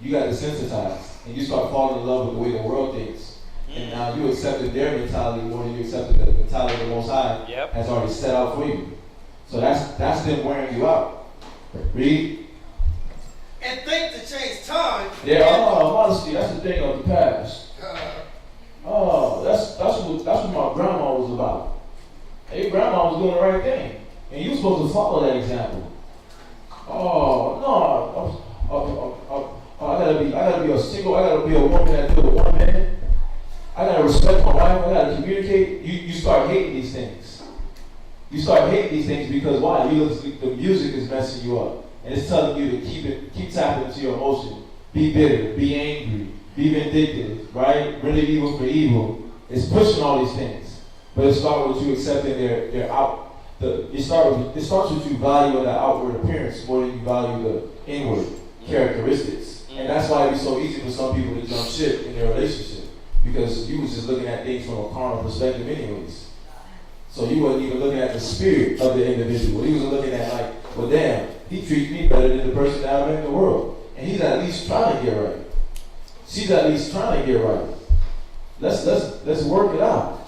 [SPEAKER 9] you got desensitized. And you start falling in love with the way the world thinks. And now you accepted their mentality more than you accepted the mentality of the Most High has already set out for you. So that's them wearing you out. Read.
[SPEAKER 10] And think to change time.
[SPEAKER 9] Yeah, modesty, that's the thing of the past. That's what my grandma was about. Hey, grandma was doing the right thing. And you were supposed to follow that example. I gotta be a single, I gotta be a woman that deal with one man. I gotta respect my wife, I gotta communicate. You start hating these things. You start hating these things because why? The music is messing you up. And it's telling you to keep tapping into your emotion. Be bitter, be angry, be vindictive, right? Really evil for evil. It's pushing all these things. But it starts with you accepting their out. It starts with you valuing the outward appearance more than you value the inward characteristics. And that's why it's so easy for some people to jump ship in their relationship. Because you was just looking at things from a carnal perspective anyways. So you wasn't even looking at the spirit of the individual. He was looking at like, well damn, he treats me better than the person that I'm in the world. And he's at least trying to get right. She's at least trying to get right. Let's work it out.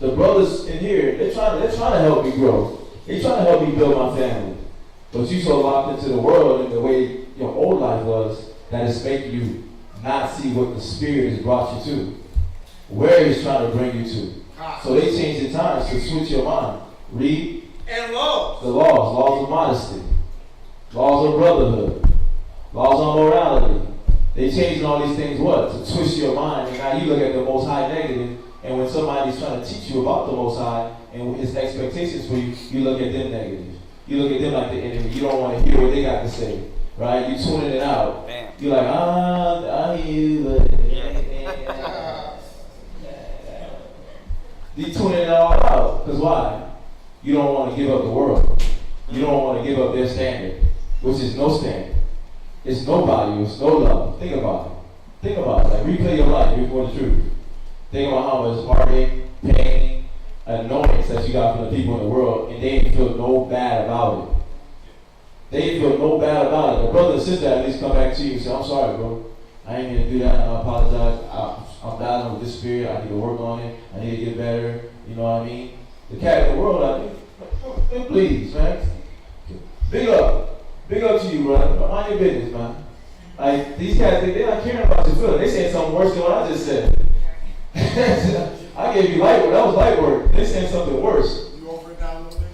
[SPEAKER 9] The brothers in here, they're trying to help me grow. They're trying to help me build my family. But you so locked into the world and the way your old life was that it's making you not see what the Spirit has brought you to. Where He's trying to bring you to. So they change the times to switch your mind. Read.
[SPEAKER 10] And laws.
[SPEAKER 9] The laws of modesty. Laws of brotherhood. Laws on morality. They changing all these things what? To twist your mind. And now you look at the Most High negative. And when somebody's trying to teach you about the Most High and His expectations for you, you look at them negative. You look at them like the enemy. You don't want to hear what they got to say. Right? You tuning it out. Damn. You're like, I hear you. You tuning it all out. Because why? You don't want to give up the world. You don't want to give up their standard, which is no standard. It's no value. It's no love. Think about it. Think about it. Like, replay your life before the truth. Think about how much heartache, pain, annoyance that you got from the people in the world, and they ain't feel no bad about it. They ain't feel no bad about it. The brother and sister at least come back to you and say, I'm sorry, bro. I ain't gonna do that. I apologize. I'm battling with this spirit. I need to work on it. I need to get better. You know what I mean? The cat in the world, I think, please, man. Big up. Big up to you, brother. Mind your business, man. Like, these cats, they're not caring about your feelings. They saying something worse than what I just said. I gave you light work. That was light work. They saying something worse.
[SPEAKER 1] You over it now, little nigga?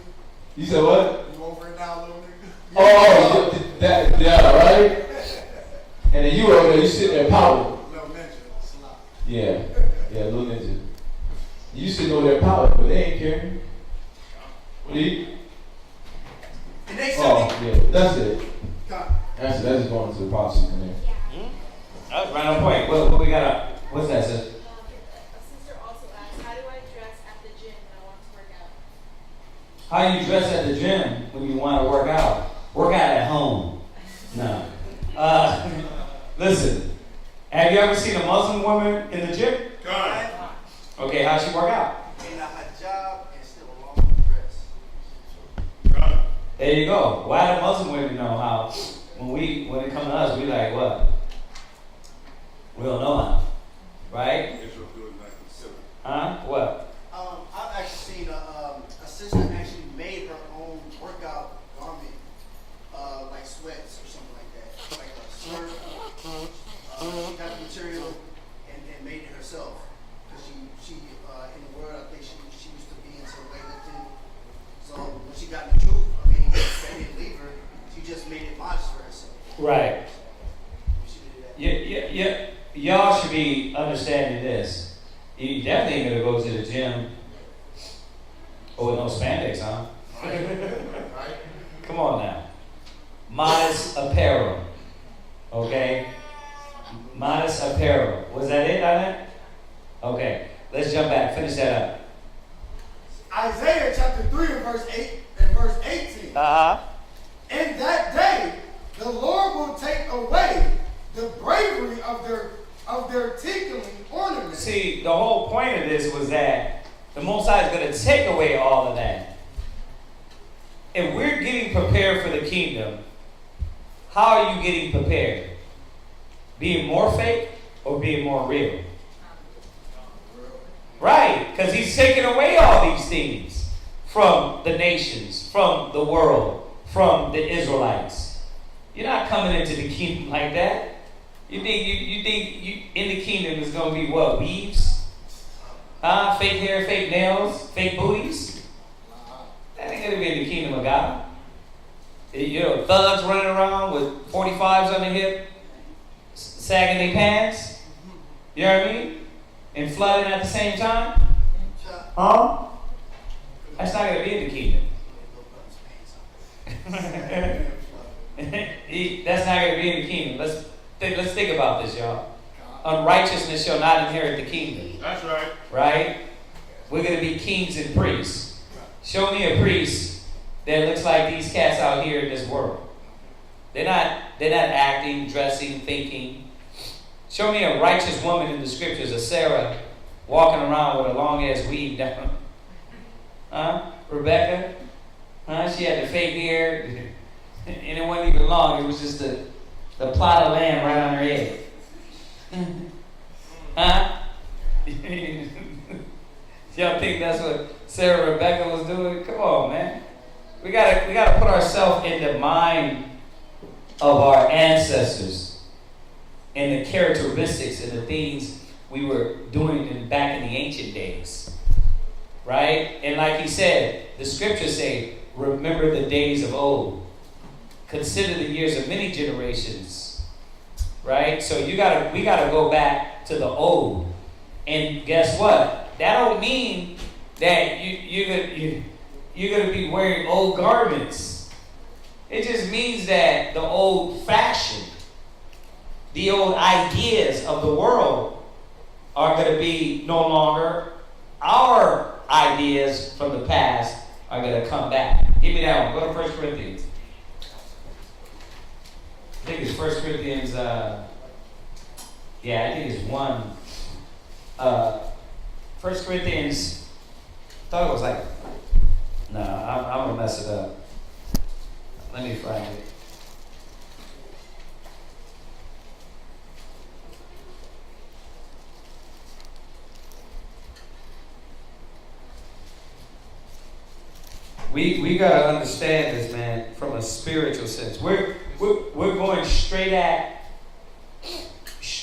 [SPEAKER 9] You said what?
[SPEAKER 1] You over it now, little nigga?
[SPEAKER 9] Oh, yeah, right? And then you over there, you sitting there pouting.
[SPEAKER 1] Little ninja, slop.
[SPEAKER 9] Yeah, little ninja. You sitting over there pouting, but they ain't caring. What do you?
[SPEAKER 10] And they
[SPEAKER 9] yeah, that's it. That's going to the prophecy from there.
[SPEAKER 6] That was right on point. What we got? What's that, sis?
[SPEAKER 3] A sister also asked, how do I dress at the gym when I want to work out?
[SPEAKER 6] How you dress at the gym when you want to work out? Work out at home. No. Listen, have you ever seen a Muslim woman in the gym?
[SPEAKER 4] God.
[SPEAKER 6] Okay, how's she work out?
[SPEAKER 10] In a hijab and still a long dress.
[SPEAKER 4] God.
[SPEAKER 6] There you go. Why do Muslim women know how? When it comes to us, we like what? We don't know how, right? Huh? What?
[SPEAKER 10] I've actually seen a sister actually made her own workout garment, like sweats or something like that, like a shirt. She got the material and made it herself. Because she in the world, I think she used to be into weightlifting. So when she got in the truth, I mean, they didn't leave her. She just made it modest for herself.
[SPEAKER 6] Right.
[SPEAKER 10] She did that.
[SPEAKER 6] Y'all should be understanding this. You definitely ain't gonna go to the gym. Oh, with no spandex, huh? Come on now. Modest apparel. Okay? Modest apparel. Was that it on that? Okay. Let's jump back. Finish that up.
[SPEAKER 1] Isaiah chapter 3 and verse 8 and verse 18.
[SPEAKER 2] Uh-huh.
[SPEAKER 1] In that day, the Lord will take away the bravery of their tinkling ornaments.
[SPEAKER 6] See, the whole point of this was that the Most High is going to take away all of that. If we're getting prepared for the kingdom, how are you getting prepared? Being more fake or being more real? Right, because he's taking away all these things from the nations, from the world, from the Israelites. You're not coming into the kingdom like that. You think you in the kingdom is going to be what? Weaves? Fake hair, fake nails, fake booties? That ain't going to be in the kingdom of God. You know, thugs running around with 45s on their hip, sagging their pants. You know what I mean? And flooding at the same time? Huh? That's not going to be in the kingdom. That's not going to be in the kingdom. Let's think about this, y'all. Unrighteousness shall not inherit the kingdom.
[SPEAKER 4] That's right.
[SPEAKER 6] Right? We're going to be kings and priests. Show me a priest that looks like these cats out here in this world. They're not acting, dressing, thinking. Show me a righteous woman in the scriptures, a Sarah, walking around with a long-ass weave down. Huh? Rebecca? Huh? She had the fake hair, and it wasn't even long. It was just the plot of land right on her head. Huh? Y'all think that's what Sarah Rebecca was doing? Come on, man. We gotta put ourselves in the mind of our ancestors and the characteristics and the things we were doing back in the ancient days. Right? And like he said, the scriptures say, remember the days of old. Consider the years of many generations. Right? So we gotta go back to the old. And guess what? That don't mean that you're gonna be wearing old garments. It just means that the old fashion, the old ideas of the world are going to be no longer. Our ideas from the past are going to come back. Give me that one. Go to 1 Corinthians. I think it's 1 Corinthians, I think it's 1. 1 Corinthians, I thought it was like, no, I'm going to mess it up. Let me find it. We gotta understand this, man, from a spiritual sense. We're going straight at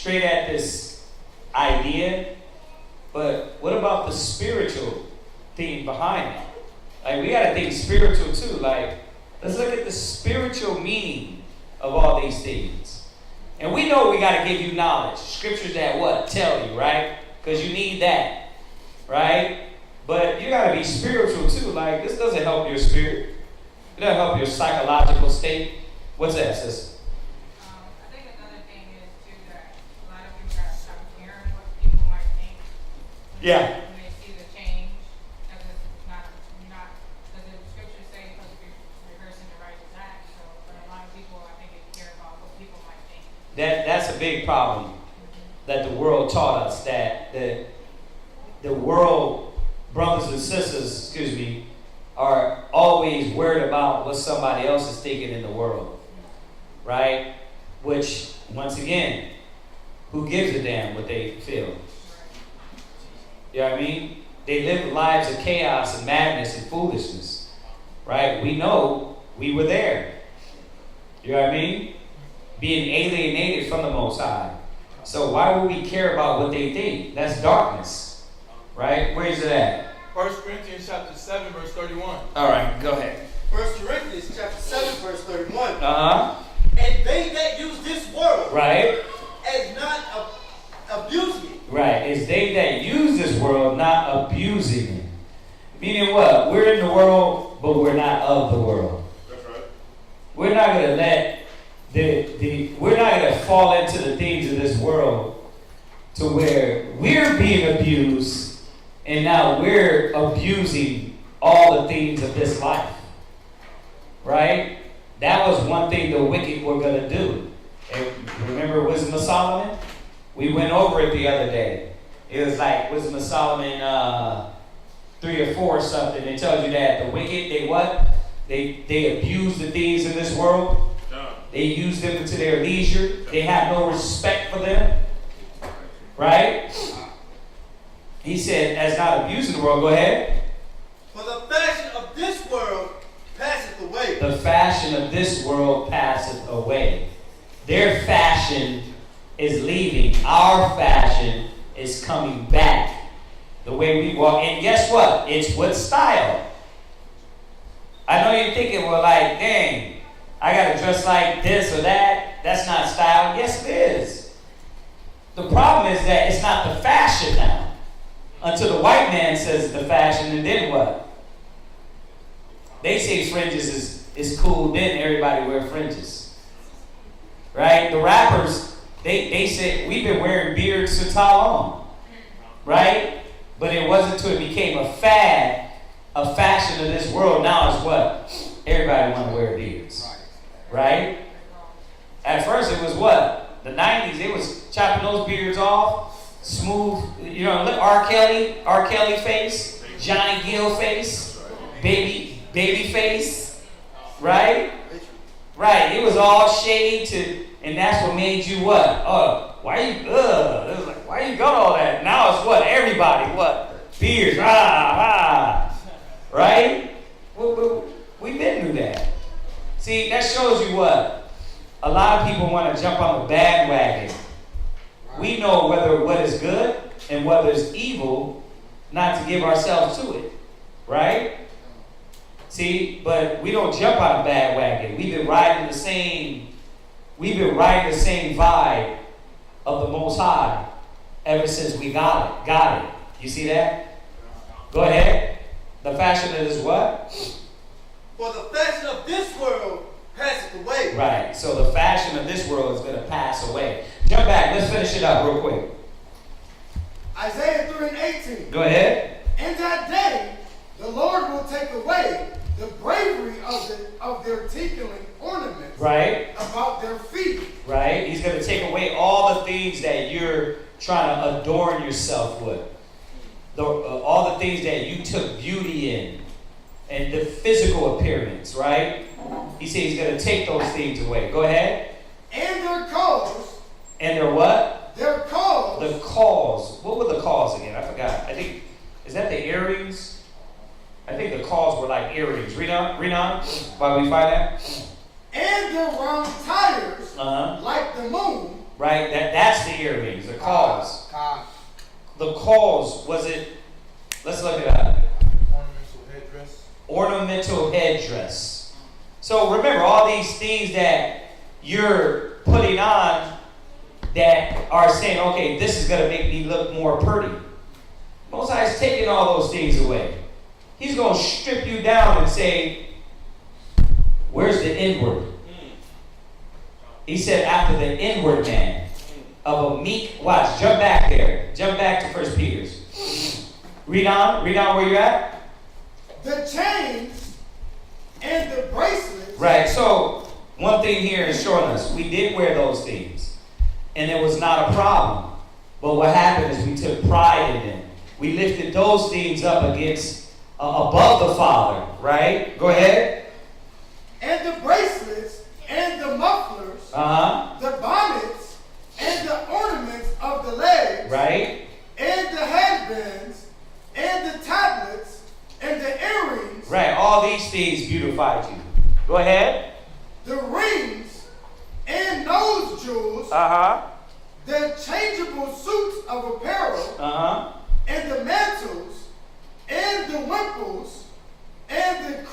[SPEAKER 6] this idea, but what about the spiritual theme behind it? Like, we gotta think spiritual too. Like, let's look at the spiritual meaning of all these things. And we know we gotta give you knowledge. Scriptures that what? Tell you, right? Because you need that, right? But you gotta be spiritual too. Like, this doesn't help your spirit. It doesn't help your psychological state. What's that, sis? Yeah.
[SPEAKER 3] When they see the change, because it's not, because the scriptures say you're supposed to be rehearsing the righteous acts, so, but a lot of people, I think, they care about what people might think.
[SPEAKER 6] That's a big problem that the world taught us, that the world, brothers and sisters, are always worried about what somebody else is thinking in the world, right? Which, once again, who gives a damn what they feel? You know what I mean? They live lives of chaos and madness and foolishness, right? We know we were there. You know what I mean? Being alienated from the Most High. So why would we care about what they think? That's darkness, right? Where is it at?
[SPEAKER 9] 1 Corinthians chapter 7, verse 31.
[SPEAKER 6] All right, go ahead.
[SPEAKER 10] 1 Corinthians chapter 7, verse 31.
[SPEAKER 6] Uh-huh.
[SPEAKER 10] And they that use this world
[SPEAKER 6] Right.
[SPEAKER 10] as not abusing it.
[SPEAKER 6] Right. It's they that use this world, not abusing it. Meaning what? We're in the world, but we're not of the world.
[SPEAKER 5] That's right.
[SPEAKER 6] We're not going to let we're not going to fall into the things of this world to where we're being abused and now we're abusing all the things of this life. Right? That was one thing the wicked were going to do. And remember Wisdom of Solomon? We went over it the other day. It was like Wisdom of Solomon 3 or 4 or something. It tells you that the wicked, they what? They abuse the things in this world. They use them to their leisure. They have no respect for them. Right? He said, as not abusing the world, go ahead.
[SPEAKER 10] For the fashion of this world passeth away.
[SPEAKER 6] The fashion of this world passeth away. Their fashion is leaving. Our fashion is coming back. The way we walk. And guess what? It's with style. I know you're thinking, well, like, dang, I got to dress like this or that. That's not style. Yes, it is. The problem is that it's not the fashion now. Until the white man says the fashion, and then what? They say fringes is cool, then everybody wear fringes. Right? The rappers, they said, we've been wearing beards since how long? Right? But it wasn't until it became a fad, a fashion of this world. Now it's what? Everybody want to wear beards. Right? At first it was what? The 90s, they was chopping those beards off, smooth, R. Kelly face, Johnny Gill face, baby face, right? Right, it was all shade and that's what made you what? Oh, why you, it was like, why you got all that? Now it's what? Everybody, what? Beards, right? We've been through that. See, that shows you what? A lot of people want to jump on the bandwagon. We know what is good and what is evil, not to give ourselves to it. Right? See, but we don't jump on the bandwagon. We've been riding the same vibe of the Most High ever since we got it. You see that? Go ahead. The fashion of this what?
[SPEAKER 10] For the fashion of this world passeth away.
[SPEAKER 6] Right. So the fashion of this world is going to pass away. Jump back. Let's finish it up real quick.
[SPEAKER 1] Isaiah 3:18.
[SPEAKER 6] Go ahead.
[SPEAKER 1] In that day, the Lord will take away the bravery of their tinkling ornaments.
[SPEAKER 6] Right.
[SPEAKER 1] About their feet.
[SPEAKER 6] Right. He's going to take away all the things that you're trying to adorn yourself with. All the things that you took beauty in. And the physical appearance, right? He said he's going to take those things away. Go ahead.
[SPEAKER 1] And their cause.
[SPEAKER 6] And their what?
[SPEAKER 1] Their cause.
[SPEAKER 6] The cause. What were the cause again? I forgot. I think, is that the earrings? I think the cause were like earrings. Read on. Why we find that?
[SPEAKER 1] And their round tires, like the moon.
[SPEAKER 6] Right? That's the earrings. The cause. The cause, was it? Let's look it up. Ornamental headdress. So remember, all these things that you're putting on that are saying, okay, this is going to make me look more pretty. Most High is taking all those things away. He's going to strip you down and say, where's the inward? He said, after the inward man of a meek, watch, jump back there. Jump back to 1 Peter's. Read on where you're at.
[SPEAKER 1] The chains and the bracelets.
[SPEAKER 6] Right, so one thing here is showing us we did wear those things, and it was not a problem. But what happened is we took pride in them. We lifted those things up against, above the Father, right? Go ahead.
[SPEAKER 1] And the bracelets and the mufflers, the bonnets and the ornaments of the legs,
[SPEAKER 6] right?
[SPEAKER 1] And the headbands and the tablets and the earrings.
[SPEAKER 6] Right, all these things beautified you. Go ahead.
[SPEAKER 1] The rings and nose jewels. The changeable suits of apparel. And the mantles and the wimples and the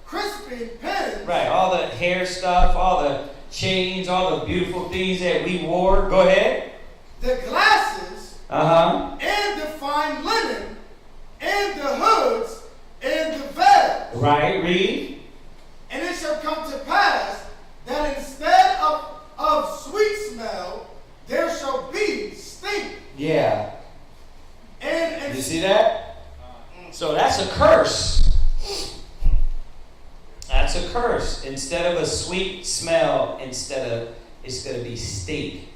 [SPEAKER 1] crisping pins.
[SPEAKER 6] Right, all the hair stuff, all the chains, all the beautiful things that we wore. Go ahead.
[SPEAKER 1] The glasses. And the fine linen and the hoods and the veils.
[SPEAKER 6] Right, read.
[SPEAKER 1] And it shall come to pass that instead of sweet smell, there shall be stink.
[SPEAKER 6] Yeah.
[SPEAKER 1] And
[SPEAKER 6] you see that? So that's a curse. That's a curse. Instead of a sweet smell, it's going to be stink.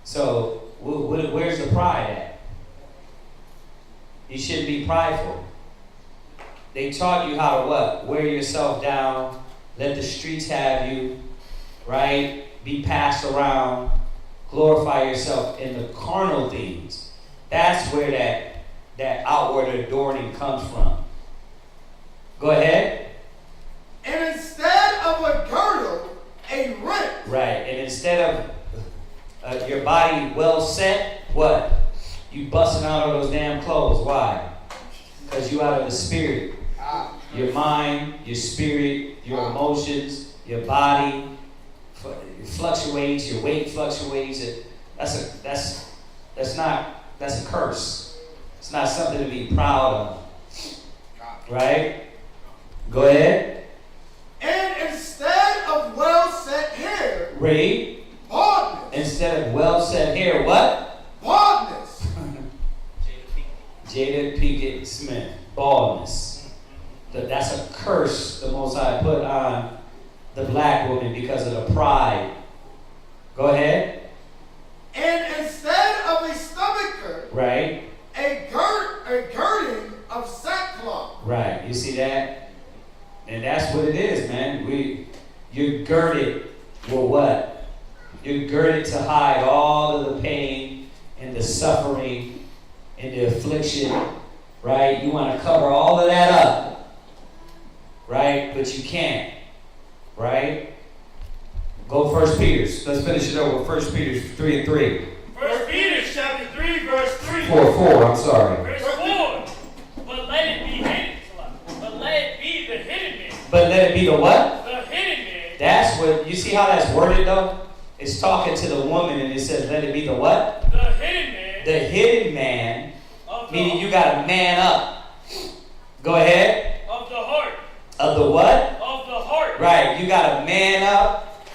[SPEAKER 6] So where's the pride at? You shouldn't be prideful. They taught you how to what? Wear yourself down. Let the streets have you. Right? Be passed around. Glorify yourself in the carnal things. That's where that outward adorning comes from. Go ahead.
[SPEAKER 1] And instead of a girdle, a rent.
[SPEAKER 6] Right. And instead of your body well set, what? You busting out of those damn clothes. Why? Because you out of the spirit. Your mind, your spirit, your emotions, your body fluctuates, your weight fluctuates. That's a curse. It's not something to be proud of. Right? Go ahead.
[SPEAKER 1] And instead of well set hair,
[SPEAKER 6] read.
[SPEAKER 1] Baldness.
[SPEAKER 6] Instead of well set hair, what?
[SPEAKER 1] Baldness.
[SPEAKER 6] Jada Pinkett Smith. Baldness. That's a curse the Most High put on the black woman because of the pride. Go ahead.
[SPEAKER 1] And instead of a stomacher,
[SPEAKER 6] right,
[SPEAKER 1] a girding of sackcloth.
[SPEAKER 6] Right. You see that? And that's what it is, man. You're girded with what? You're girded to hide all of the pain and the suffering and the affliction, right? You want to cover all of that up, right? But you can't, right? Go 1 Peter. Let's finish it over. 1 Peter 3:3.
[SPEAKER 8] 1 Peter chapter 3, verse 3.
[SPEAKER 6] 4, I'm sorry.
[SPEAKER 8] Verse 4. But let it be hidden. But let it be the hidden man.
[SPEAKER 6] But let it be the what?
[SPEAKER 8] The hidden man.
[SPEAKER 6] That's what, you see how that's worded though? It's talking to the woman and it says, let it be the what?
[SPEAKER 8] The hidden man.
[SPEAKER 6] The hidden man. Meaning you got to man up. Go ahead.
[SPEAKER 8] Of the heart.
[SPEAKER 6] Of the what?
[SPEAKER 8] Of the heart.
[SPEAKER 6] Right. You got to man up.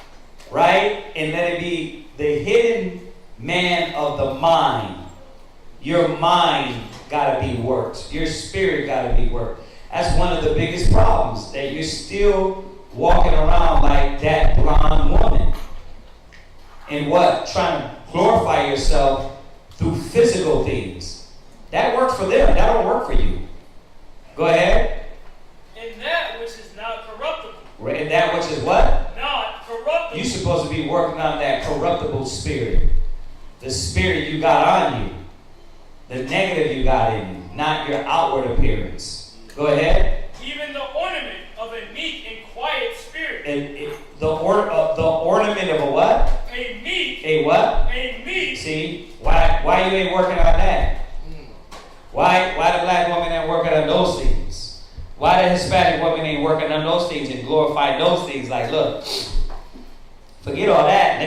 [SPEAKER 6] Right? And let it be the hidden man of the mind. Your mind got to be worked. Your spirit got to be worked. That's one of the biggest problems. That you're still walking around like that blonde woman. And what? Trying to glorify yourself through physical things. That worked for them. That don't work for you. Go ahead.
[SPEAKER 8] And that which is not corruptible.
[SPEAKER 6] And that which is what?
[SPEAKER 8] Not corruptible.
[SPEAKER 6] You're supposed to be working on that corruptible spirit. The spirit you got on you. The negative you got in you. Not your outward appearance. Go ahead.
[SPEAKER 8] Even the ornament of a meek and quiet spirit.
[SPEAKER 6] The ornament of a what?
[SPEAKER 8] A meek.
[SPEAKER 6] A what?
[SPEAKER 8] A meek.
[SPEAKER 6] See? Why you ain't working on that? Why the black woman ain't working on those things? Why the Hispanic woman ain't working on those things and glorifying those things? Like, look, forget all that.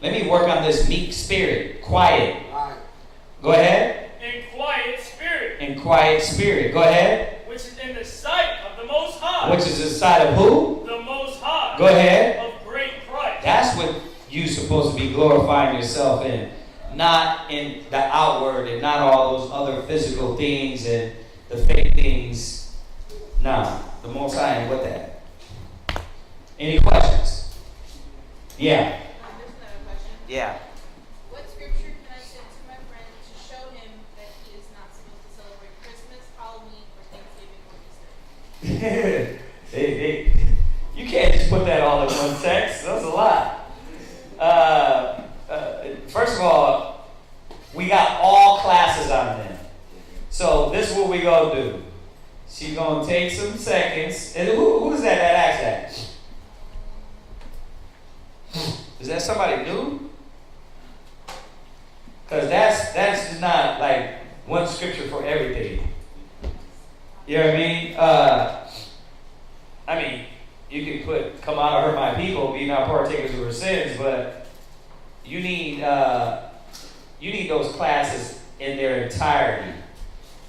[SPEAKER 6] Let me work on this meek spirit. Quiet. Go ahead.
[SPEAKER 8] In quiet spirit.
[SPEAKER 6] In quiet spirit. Go ahead.
[SPEAKER 8] Which is in the sight of the Most High.
[SPEAKER 6] Which is the sight of who?
[SPEAKER 8] The Most High.
[SPEAKER 6] Go ahead.
[SPEAKER 8] Of great price.
[SPEAKER 6] That's what you're supposed to be glorifying yourself in. not in the outward and not all those other physical things and the fake things. No, the Most High ain't with that. Any questions? Yeah.
[SPEAKER 3] There's another question.
[SPEAKER 2] Yeah.
[SPEAKER 3] What scripture can I send to my friend to show him that he is not supposed to celebrate Christmas, Halloween, or Thanksgiving or Easter?
[SPEAKER 6] You can't just put that all in one text. That's a lot. First of all, we got all classes on them. So this is what we gonna do. She gonna take some seconds. And who is that asked that? Is that somebody new? Because that's not like one scripture for everything. You know what I mean? You can put, come out of her my people, be not partakers of her sins, but you need those classes in their entirety.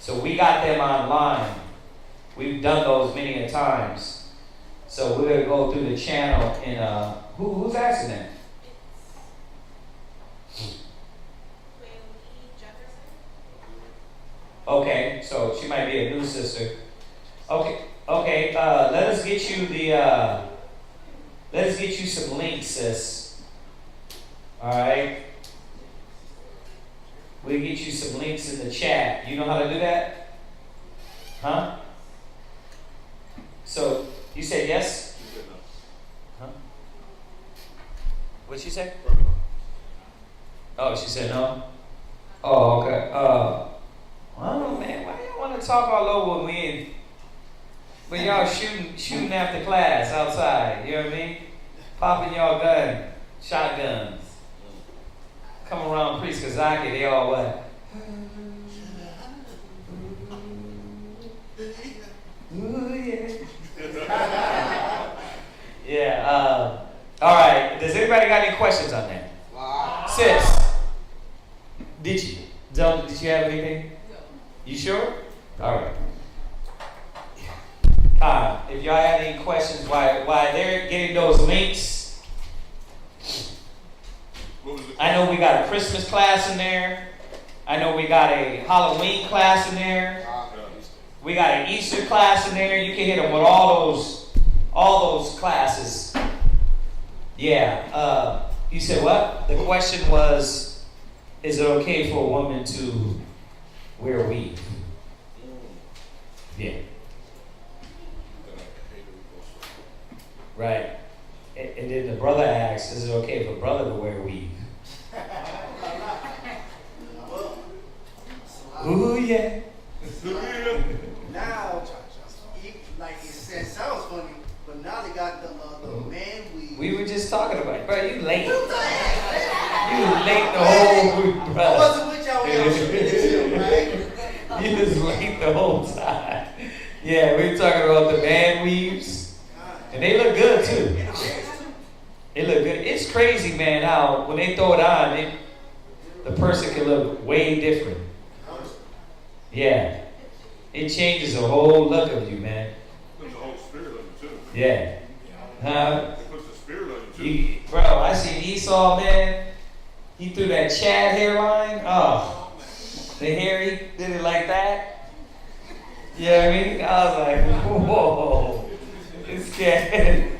[SPEAKER 6] So we got them online. We've done those many a times. So we're gonna go through the channel and who's asking that? Okay, so she might be a new sister. Okay, let us get you some links, sis. Alright? We'll get you some links in the chat. You know how to do that? Huh? So, you said yes? Huh? What'd she say? Oh, she said no? Oh, okay. Oh man, why y'all want to talk all over when we in? When y'all shooting after class outside, you know what I mean? Popping y'all shotguns. Come around Priest Kazaki, they all what? Ooh, yeah. Yeah, all right. Does anybody got any questions on that?
[SPEAKER 10] Wow.
[SPEAKER 6] Sis, did you have anything? You sure? All right. If y'all have any questions why they're getting those links, I know we got a Christmas class in there. I know we got a Halloween class in there. We got an Easter class in there. You can hit them with all those classes. Yeah. You said what? The question was, is it okay for a woman to wear a weave? Yeah. Right. And then the brother asks, is it okay for a brother to wear a weave? Ooh, yeah.
[SPEAKER 10] Now, like it sounds funny, but now they got the man weave.
[SPEAKER 6] We were just talking about it. Bro, you late. You late the whole week, bro.
[SPEAKER 10] I wasn't with y'all when y'all shooting this shit, right?
[SPEAKER 6] You was late the whole time. Yeah, we were talking about the man weaves. And they look good, too. They look good. It's crazy, man, how when they throw it on, the person can look way different. Yeah. It changes the whole look of you, man.
[SPEAKER 11] It puts the whole spirit of you, too.
[SPEAKER 6] Yeah.
[SPEAKER 11] It puts the spirit of you, too.
[SPEAKER 6] Bro, I seen Esau, man. He threw that Chad hairline. Oh. The hair, he did it like that. You know what I mean? I was like, whoa. It's scared.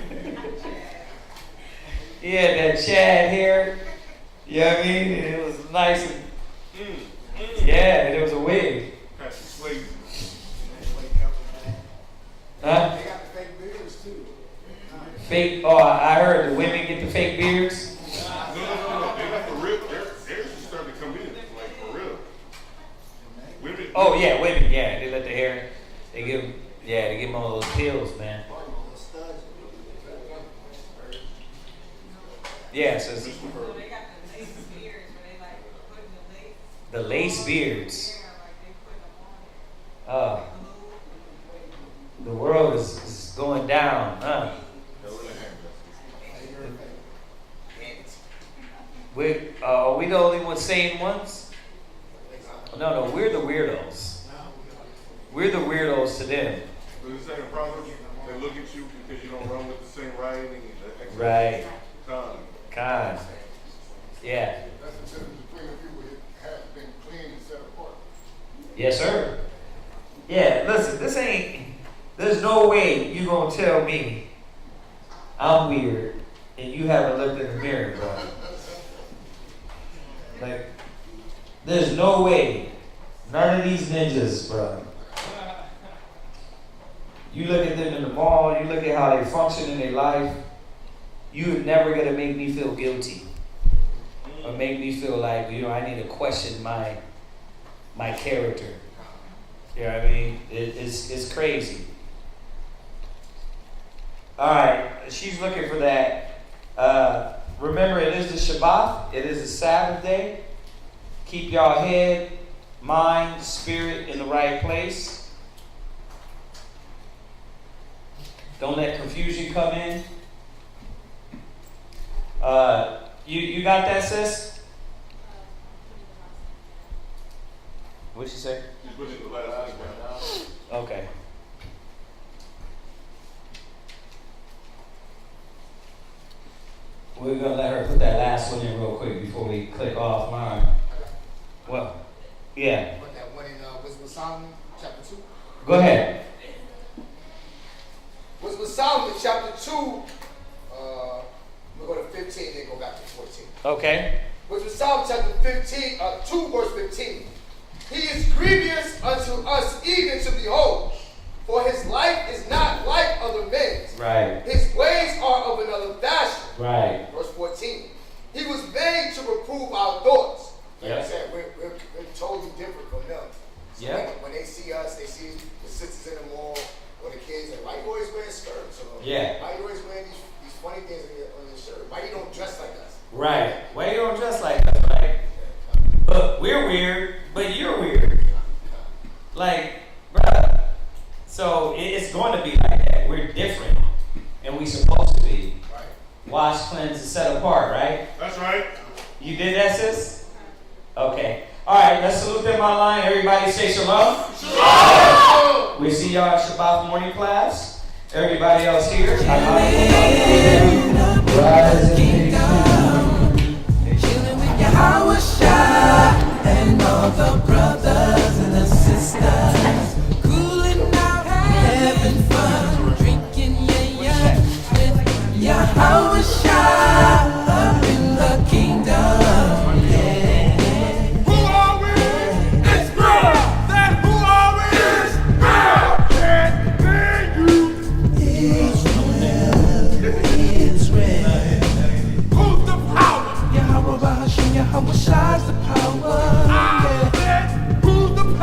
[SPEAKER 6] He had that Chad hair. You know what I mean? And it was nice and yeah, and it was a wig. Huh?
[SPEAKER 1] They got the fake beards too.
[SPEAKER 6] Fake? Oh, I heard the women get the fake beards.
[SPEAKER 11] No. They got the real. Theirs is starting to come in, like for real. Women.
[SPEAKER 6] Oh yeah, women. Yeah, they let the hair. They give them all those pills, man. Yeah, so
[SPEAKER 3] So they got the lace beards where they like putting
[SPEAKER 6] the lace beards. The world is going down, huh? Are we the only ones saying ones? No, we're the weirdos. We're the weirdos to them.
[SPEAKER 11] But the second problem, they look at you because you don't run with the same writing.
[SPEAKER 6] Right.
[SPEAKER 11] Con.
[SPEAKER 6] Yeah.
[SPEAKER 7] That's the difference between a few
[SPEAKER 6] Yes, sir. Yeah, listen, there's no way you gonna tell me I'm weird and you haven't looked in the mirror, bro. Like, there's no way. None of these ninjas, bro. You look at them in the mall, you look at how they function in their life, you're never gonna make me feel guilty. Or make me feel like, I need to question my character. You know what I mean? It's crazy. All right, she's looking for that. Remember, it is the Shabbat. It is the Sabbath day. Keep y'all head, mind, spirit in the right place. Don't let confusion come in. You got that, sis? What'd she say?
[SPEAKER 11] She's putting the last one.
[SPEAKER 6] Okay. We're going to let her put that last one in real quick before we click off mine. Well, yeah.
[SPEAKER 1] What that one in Wisdom of Solomon, chapter 2?
[SPEAKER 6] Go ahead.
[SPEAKER 1] Wisdom of Solomon, chapter 2. We'll go to 15, then go back to 14.
[SPEAKER 6] Okay.
[SPEAKER 1] Wisdom of Solomon, chapter 15, 2, verse 15. He is grievous unto us even to behold, for his life is not like other men's.
[SPEAKER 6] Right.
[SPEAKER 1] His ways are of another fashion.
[SPEAKER 6] Right.
[SPEAKER 1] Verse 14. He was made to reprove our thoughts. Like
[SPEAKER 6] Yep.
[SPEAKER 1] I said, we're totally different from them. So
[SPEAKER 6] Yep.
[SPEAKER 1] when they see us, they see the sisters in the mall or the kids, like, why you always wearing skirts? Or,
[SPEAKER 6] Yeah.
[SPEAKER 1] why you always wearing these funny things on your shirt? Why you don't dress like us?
[SPEAKER 6] Right. Why you don't dress like us, right? But we're weird, but you're weird. Like, bruh. So it's going to be like that. We're different, and we supposed to be.
[SPEAKER 1] Right.
[SPEAKER 6] Wash, cleanse, and set apart, right?
[SPEAKER 11] That's right.
[SPEAKER 6] You did that, sis? Okay. All right, let's salute them online. Everybody say shalom. Shalom. We see y'all in Shabbat morning class. Everybody else here.
[SPEAKER 12] And all the brothers and the sisters cooling out, having fun, drinking with Yahweh up in the kingdom. Yeah. Who are we? It's real. That who are we? It's real. Can't be you. Israel. Who's the power? Yahweh Bahashim, Yahweh Shai's the power.